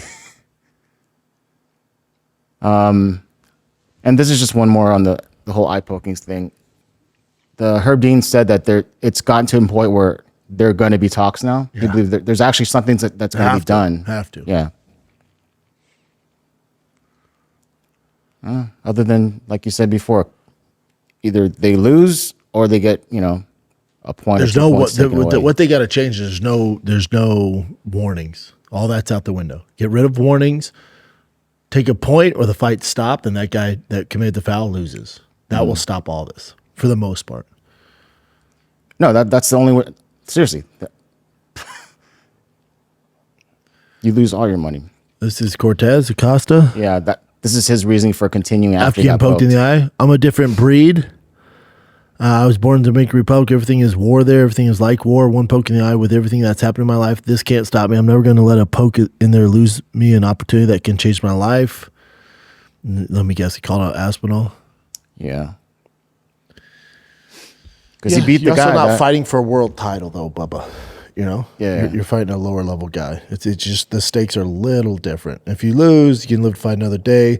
And this is just one more on the whole eye poking thing. The Herb Dean said that it's gotten to a point where there are going to be talks now. Yeah. He believes there's actually something that's going to be done. Have to. Yeah. Other than, like you said before, either they lose or they get, a point. There's no what they got to change. There's no warnings. All that's out the window. Get rid of warnings. Take a point or the fight stopped, and that guy that committed the foul loses. That will stop all this for the most part. No, that's the only way. Seriously, you lose all your money. This is Cortes-Acosta. Yeah, this is his reasoning for continuing after getting poked in the eye. I'm a different breed. I was born in the Dominican Republic. Everything is war there. Everything is like war. One poke in the eye with everything that's happened in my life. This can't stop me. I'm never going to let a poke in there lose me an opportunity that can change my life. Let me guess. He called out Aspinall. Yeah. Because he beat the you're guy. You're also not fighting for a world title, though, Bubba. Yeah. You're fighting a lower level guy. It's just the stakes are a little different. If you lose, you can live to fight another day.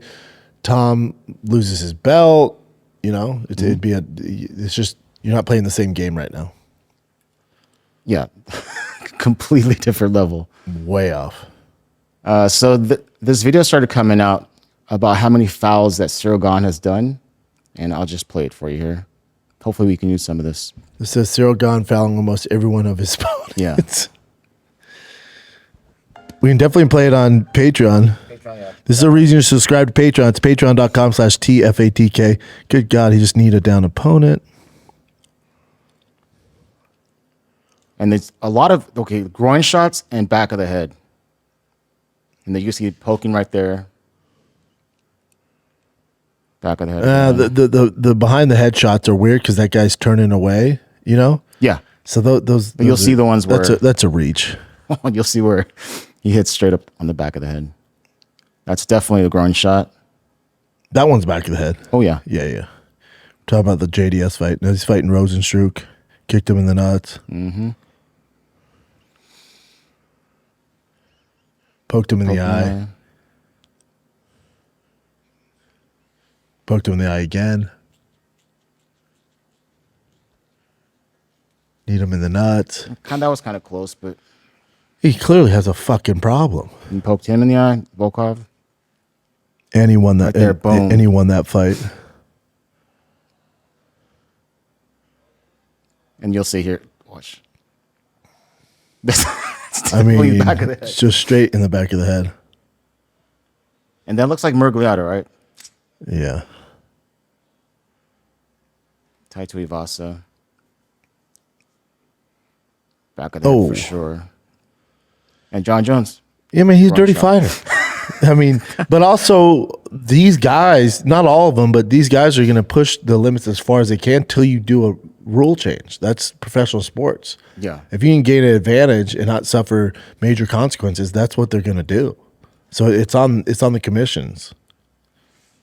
Tom loses his belt. It's just you're not playing the same game right now. Yeah, completely different level. Way off. So this video started coming out about how many fouls that Cyril Gahn has done, and I'll just play it for you here. Hopefully we can use some of this. This says Cyril Gahn fouling almost every one of his opponents. Yeah. We can definitely play it on Patreon. This is a reason to subscribe to Patreon. It's patreon.com/TFATK. Good God, he just need a down opponent. And there's a lot of, groin shots and back of the head. And then you see poking right there. Back of the head. The behind the head shots are weird because that guy's turning away, Yeah. So those you'll see the ones where... That's a reach. You'll see where he hits straight up on the back of the head. That's definitely a groin shot. That one's back of the head. Oh, yeah. Yeah. Talk about the JDS fight. Now he's fighting Rosenstruck. Kicked him in the nuts. Mm-hmm. Poked him in the eye. Poked him in the eye again. Need him in the nuts. That was kind of close, but... He clearly has a fucking problem. You poked him in the eye, Volkov. And he won that. Right there, boom. And he won that fight. And you'll see here. Watch. I mean, back of the head. It's just straight in the back of the head. And that looks like Murgliata, right? Yeah. Tate Ivasa. Back of the head for sure. And John Jones. Yeah, I mean, he's a dirty fighter. I mean, but also these guys, not all of them, but these guys are going to push the limits as far as they can till you do a rule change. That's professional sports. Yeah. If you can gain an advantage and not suffer major consequences, that's what they're going to do. So it's on the commissions.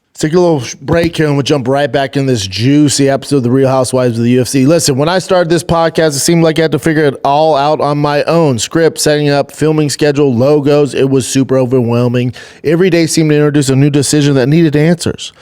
Let's take a little break here and we'll jump right back in this juicy episode of The Real Housewives of the UFC. Listen, when I started this podcast, it seemed like I had to figure it all out on my own. Script, setting up, filming schedule, logos. It was super overwhelming. Every day seemed to introduce a new decision that needed answers.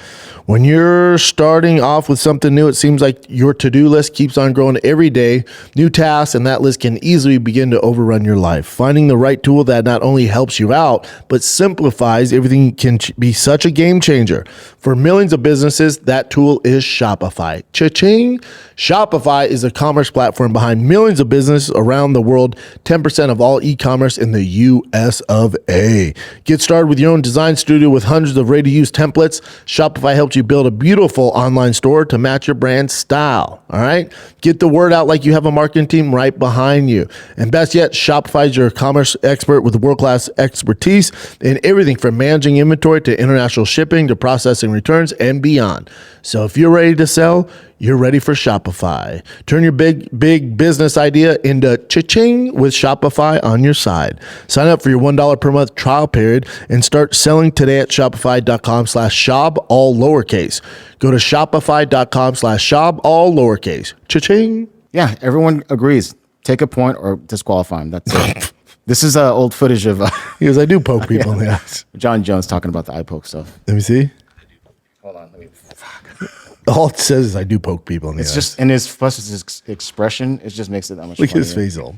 When you're starting off with something new, it seems like your to-do list keeps on growing every day, new tasks, and that list can easily begin to overrun your life. Finding the right tool that not only helps you out, but simplifies everything can be such a game changer. For millions of businesses, that tool is Shopify. Cha-ching! Shopify is a commerce platform behind millions of businesses around the world, 10% of all e-commerce in the US of A. Get started with your own design studio with hundreds of ready-to-use templates. Shopify helps you build a beautiful online store to match your brand style. All right? Get the word out like you have a marketing team right behind you. And best yet, Shopify is your commerce expert with world-class expertise in everything from managing inventory to international shipping to processing returns and beyond. So if you're ready to sell, you're ready for Shopify. Turn your big business idea into cha-ching with Shopify on your side. Sign up for your $1 per month trial period and start selling today at shopify.com/Schaub, all lowercase. Go to shopify.com/Schaub, all lowercase. Cha-ching. Yeah, everyone agrees. Take a point or disqualify him. That's it. This is old footage of He goes, I do poke people in the eyes. John Jones talking about the eye poke stuff. Let me see. Hold on. Let me. All it says is I do poke people in the eyes. It's just in his expression. It just makes it that much. Look at his funnier. face all.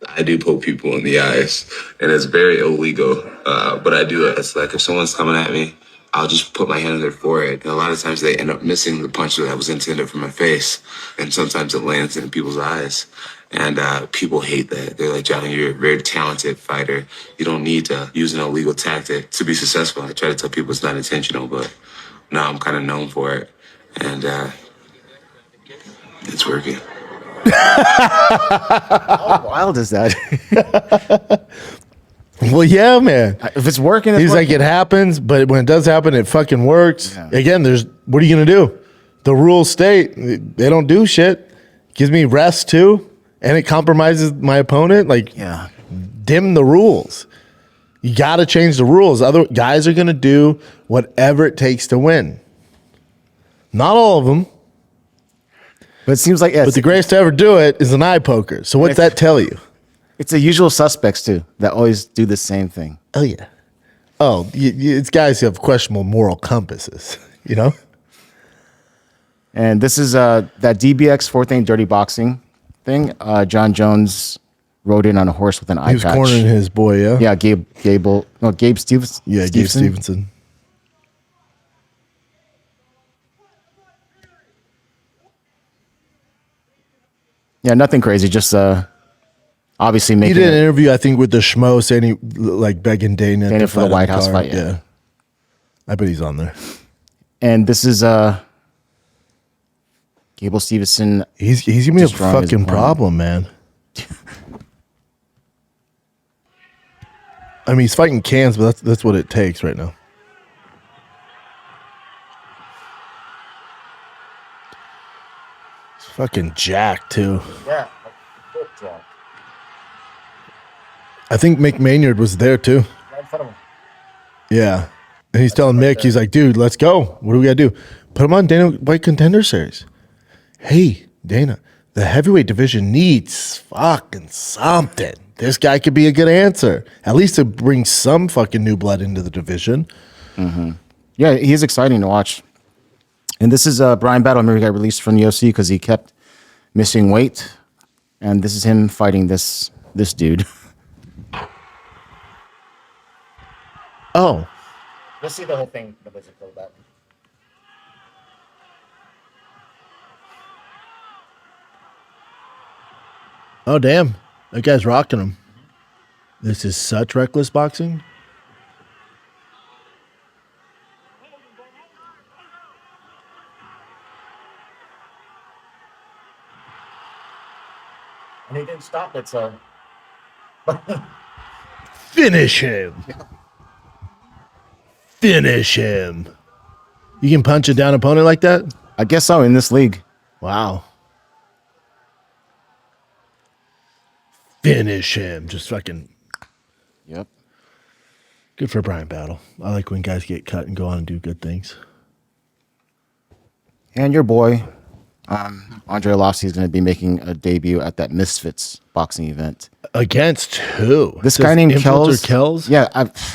I do poke people in the eyes, and it's very illegal, but I do it. It's like if someone's coming at me, I'll just put my hand on their forehead, and a lot of times they end up missing the punch that was intended for my face, and sometimes it lands in people's eyes, and people hate that. They're like, Johnny, you're a very talented fighter. You don't need to use an illegal tactic to be successful. I try to tell people it's not intentional, but now I'm kind of known for it, and it's working. How wild is that? Well, yeah, man. If it's working, He's like, it happens, but when it does happen, it fucking works. Yeah. Again, what are you going to do? The rules state they don't do shit. Gives me rest too, and it compromises my opponent. Like, yeah. Dim the rules. You got to change the rules. Other guys are going to do whatever it takes to win. Not all of them. But it seems like But the greatest to ever do it is an eye poker. So what's that tell you? it's the usual suspects too that always do the same thing. Oh, yeah. Oh, it's guys who have questionable moral compasses, you know? And this is that DBX Fourth Thing Dirty Boxing thing. John Jones rode in on a horse with an eye He was patch. cornering his boy, yeah? Yeah, Gable. No, Gabe Steveson. Yeah, Gabe Steveson. Yeah, nothing crazy. Just obviously He making did an interview, I think, with the Schmo saying he, like, begging Dana to for the fight White on House card. fight. Yeah. I bet he's on there. And this is Gable Steveson. He's gonna be a destroying his fucking opponent. problem, man. I mean, he's fighting cans, but that's what it takes right now. He's fucking jacked too. Yeah. I think Mick Maynard was there too. Right in front of him. Yeah. And he's telling Mick, he's like, dude, let's go. What do we got to do? Put him on Dana White Contender Series. Hey, Dana, the heavyweight division needs fucking something. This guy could be a good answer. At least to bring some fucking new blood into the division. Mm-hmm. Yeah, he's exciting to watch. And this is Bryan Battle. I remember he got released from the UFC because he kept missing weight. And this is him fighting this dude. Oh. Let's see the whole thing. Oh, damn. That guy's rocking him. This is such reckless boxing. And he didn't stop it, so. Finish him. Finish him. You can punch a down opponent like that? I guess so in this league. Wow. Finish him. Just fucking. Yep. Good for Bryan Battle. I like when guys get cut and go on and do good things. And your boy, Andre Arlovsky, is going to be making a debut at that Misfits boxing event. Against who? This guy named Kells. Kells. Yeah,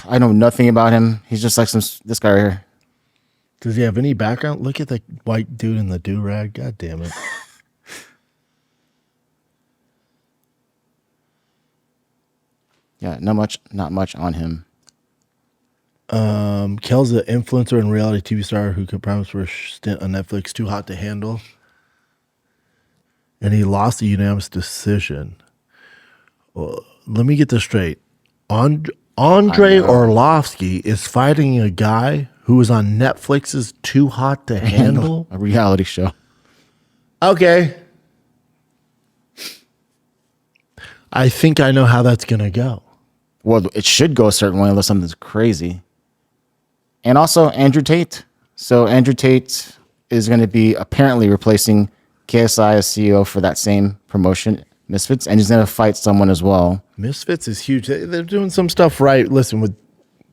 I know nothing about him. He's just like this guy right here. Does he have any background? Look at the white dude in the do-rag. God damn it. Yeah, not much on him. Kel's an influencer and reality TV star who could promise for a stint on Netflix. Too hot to handle. And he lost a unanimous decision. Well, let me get this straight. Andre Orlovsky is fighting a guy who was on Netflix's Too Hot to Handle? A reality show. Okay. I think I know how that's going to go. Well, it should go a certain way unless something's crazy. And also Andrew Tate. So Andrew Tate is going to be apparently replacing KSI as CEO for that same promotion, Misfits, and he's going to fight someone as well. Misfits is huge. They're doing some stuff right. Listen, with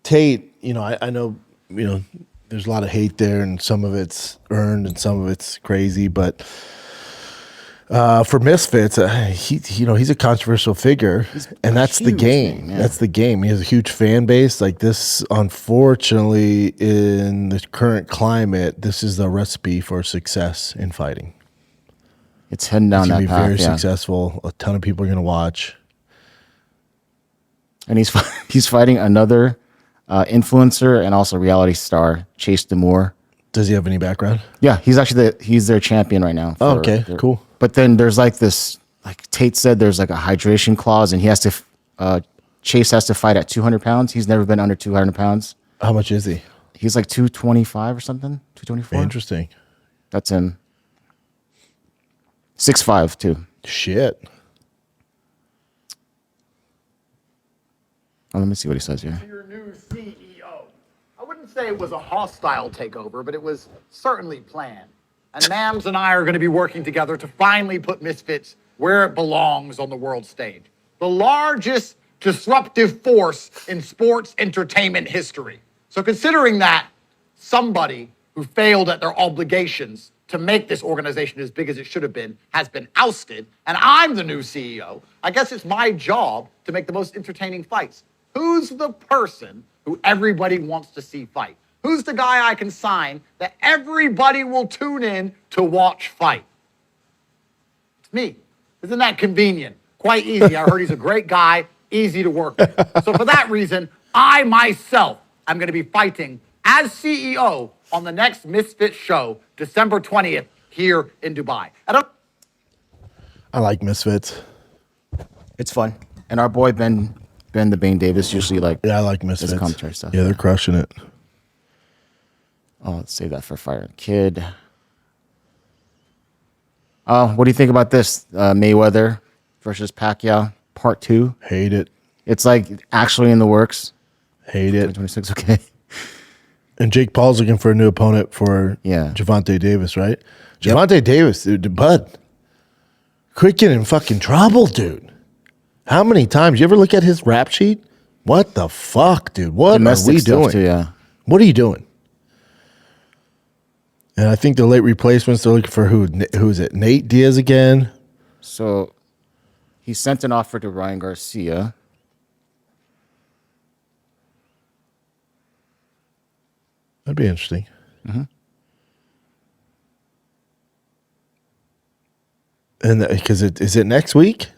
Tate, I know, there's a lot of hate there, and some of it's earned and some of it's crazy, but for Misfits, he's a controversial figure, and that's the game. Yeah. That's the game. He has a huge fan base. Like this, unfortunately, in the current climate, this is the recipe for success in fighting. It's heading down that It's path. going to be very successful. A ton of people are going to watch. And he's fighting another influencer and also reality star, Chase DeMoor. Does he have any background? Yeah, he's their champion right now. Okay, cool. But then there's like this, like Tate said, there's like a hydration clause, and he has to, Chase has to fight at 200 pounds. He's never been under 200 pounds. How much is he? He's like 225 or something, 224. Interesting. That's him. 6'5", too. Shit. Oh, let me see what he says here. Your new CEO. I wouldn't say it was a hostile takeover, but it was certainly planned. And Mams and I are going to be working together to finally put Misfits where it belongs on the world stage. The largest disruptive force in sports entertainment history. So considering that somebody who failed at their obligations to make this organization as big as it should have been has been ousted, and I'm the new CEO, I guess it's my job to make the most entertaining fights. Who's the person who everybody wants to see fight? Who's the guy I can sign that everybody will tune in to watch fight? It's me. Isn't that convenient? Quite easy. I heard he's a great guy, easy to work with. So for that reason, I myself am going to be fighting as CEO on the next Misfits show, December 20th, here in Dubai. I like Misfits. It's fun. And our boy Ben the Bane Davis usually I like Misfits. does commentary stuff. Yeah, they're crushing it. Oh, let's save that for Fire and Kid. What do you think about this? Mayweather versus Pacquiao, part 2. Hate it. It's like actually in the works. Hate it. 2026, okay. And Jake Paul's looking for a new opponent for Gervonta Davis, right? Gervonta Davis, dude, bud. Quit getting in fucking trouble, dude. How many times? You ever look at his rap sheet? What the fuck, dude? What Domestic are we stuff doing? too, yeah. What are you doing? And I think the late replacements, they're looking for who is it? Nate Diaz again? So he sent an offer to Ryan Garcia. That'd be interesting. Mm-hmm. And because is it next week?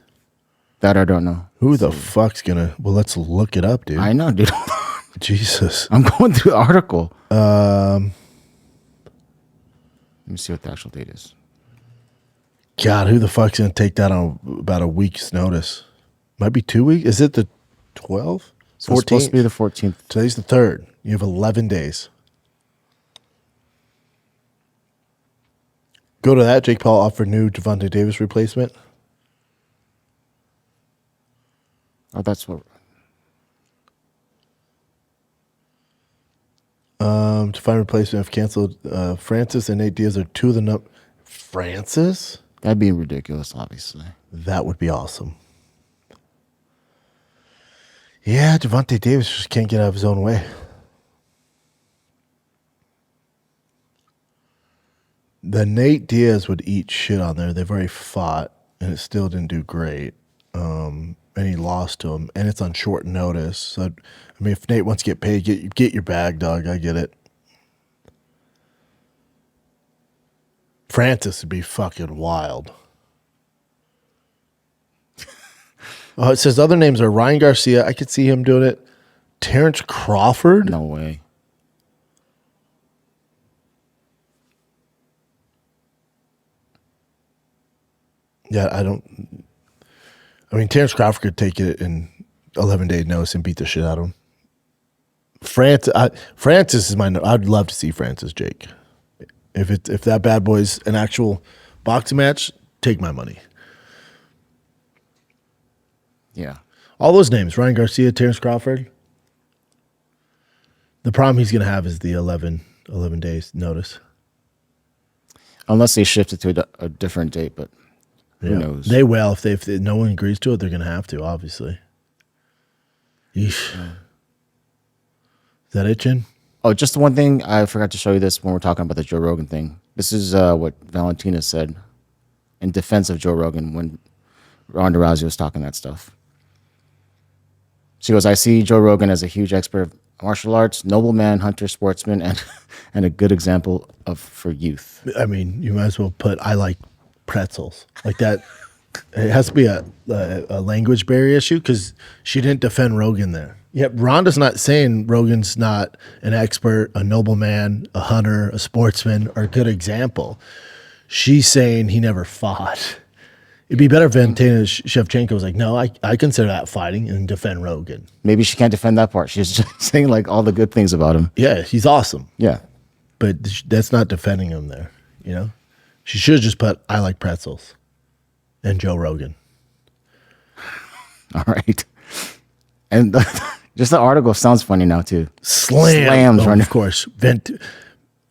That I don't know. Who the fuck's gonna? Well, let's look it up, dude. I know, dude. Jesus. I'm going through the article. Let me see what the actual date is. God, who the fuck's gonna take that on about a week's notice? Might be 2 weeks. Is it the 12th? So it's supposed to be the 14th. Today's the 3rd. You have 11 days. Go to that. Jake Paul offered new Gervonta Davis replacement. Oh, that's what. To find replacement, if canceled, Francis and Nate Diaz are two of the Francis? That'd be ridiculous, obviously. That would be awesome. Yeah, Gervonta Davis just can't get out of his own way. The Nate Diaz would eat shit on there. They've already fought, and it still didn't do great. And he lost to him, and it's on short notice. So, I mean, if Nate wants to get paid, get your bag, dog. I get it. Francis would be fucking wild. It says other names are Ryan Garcia. I could see him doing it. Terrence Crawford? No way. Yeah, I mean, Terrence Crawford could take it in 11-day notice and beat the shit out of him. Francis is I'd love to see Francis Jake. If that bad boy's an actual boxing match, take my money. Yeah. All those names, Ryan Garcia, Terrence Crawford. The problem he's going to have is the 11 days notice. Unless they shift it to a different date, but who knows? They will. If no one agrees to it, they're going to have to, obviously. Yeesh. Is that it, Chin? Oh, just one thing. I forgot to show you this when we're talking about the Joe Rogan thing. This is what Valentina said in defense of Joe Rogan when Ronda Rousey was talking that stuff. She goes, I see Joe Rogan as a huge expert of martial arts, nobleman, hunter, sportsman, and a good example for youth. I mean, you might as well put, I like pretzels. Like that. It has to be a language barrier issue because she didn't defend Rogan there. Yep, Rhonda's not saying Rogan's not an expert, a nobleman, a hunter, a sportsman, or a good example. She's saying he never fought. It'd be better if Valentina Shevchenko was like, no, I consider that fighting and defend Rogan. Maybe she can't defend that part. She's just saying like all the good things about him. Yeah, he's awesome. Yeah. But that's not defending him there, you know? She should have just put, I like pretzels and Joe Rogan. All right. And just the article sounds funny now too. Slams, Ronda. Of course.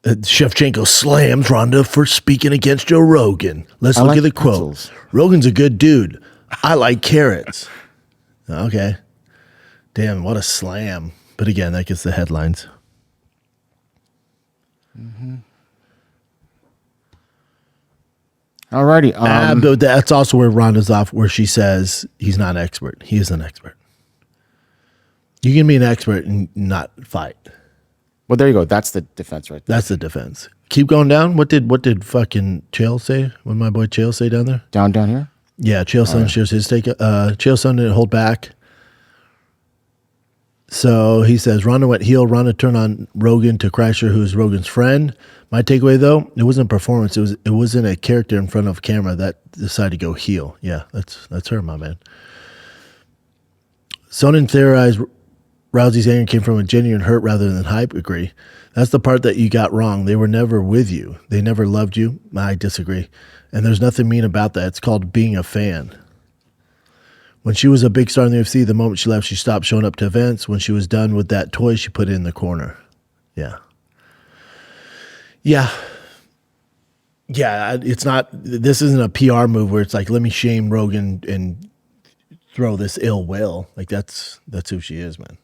Shevchenko slams Ronda for speaking against Joe Rogan. Let's look at the quote. Rogan's a good dude. I like carrots. Okay. Damn, what a slam. But again, that gets the headlines. Mm-hmm. Alrighty. But that's also where Ronda's off, where she says he's not an expert. He is an expert. You can be an expert and not fight. Well, there you go. That's the defense right there. That's the defense. Keep going down. What did fucking Chael say? What did my boy Chael say down there? Down here? Yeah, Chael Son shares his take. Chael Son didn't hold back. So he says, Ronda went heel. Ronda turned on Rogan to Kreischer, who's Rogan's friend. My takeaway, though, it wasn't performance. It wasn't a character in front of camera that decided to go heel. Yeah, that's her, my man. Sonnen theorized Rousey's anger came from a genuine hurt rather than hype. Agree. That's the part that you got wrong. They were never with you. They never loved you. I disagree. And there's nothing mean about that. It's called being a fan. When she was a big star in the UFC, the moment she left, she stopped showing up to events. When she was done with that toy, she put it in the corner. Yeah. Yeah. Yeah, it's not, this isn't a PR move where it's like, let me shame Rogan and throw this ill will. Like that's who she is, man.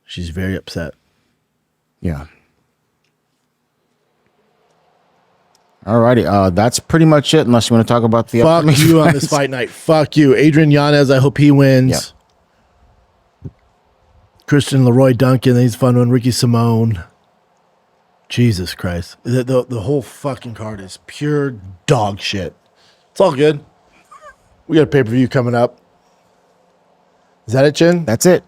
She's very upset. Yeah. Alrighty, that's pretty much it. Unless you want to talk about the fuck you on this fight night. Fuck you, Adrian Yanez. I hope he wins. Yep. Christian Leroy Duncan. He's a fun one. Ricky Simone. Jesus Christ, the whole fucking card is pure dog shit. It's all good. We got a pay-per-view coming up. Is that it, Chin? That's it.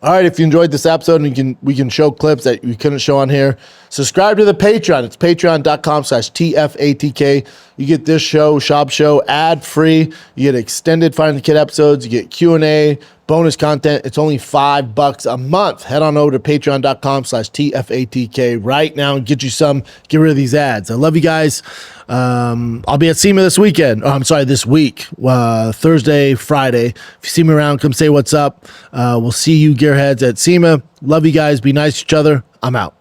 All right, if you enjoyed this episode and we can show clips that we couldn't show on here, subscribe to the Patreon. It's patreon.com/TFATK. You get this show, Schaub Show, ad-free. You get extended Find the Kid episodes. You get Q&A, bonus content. It's only $5 a month. Head on over to patreon.com/TFATK right now and get you some. Get rid of these ads. I love you guys. I'll be at SEMA this weekend. Oh, I'm sorry, this week. Thursday, Friday. If you see me around, come say what's up. We'll see you gearheads at SEMA. Love you guys. Be nice to each other. I'm out.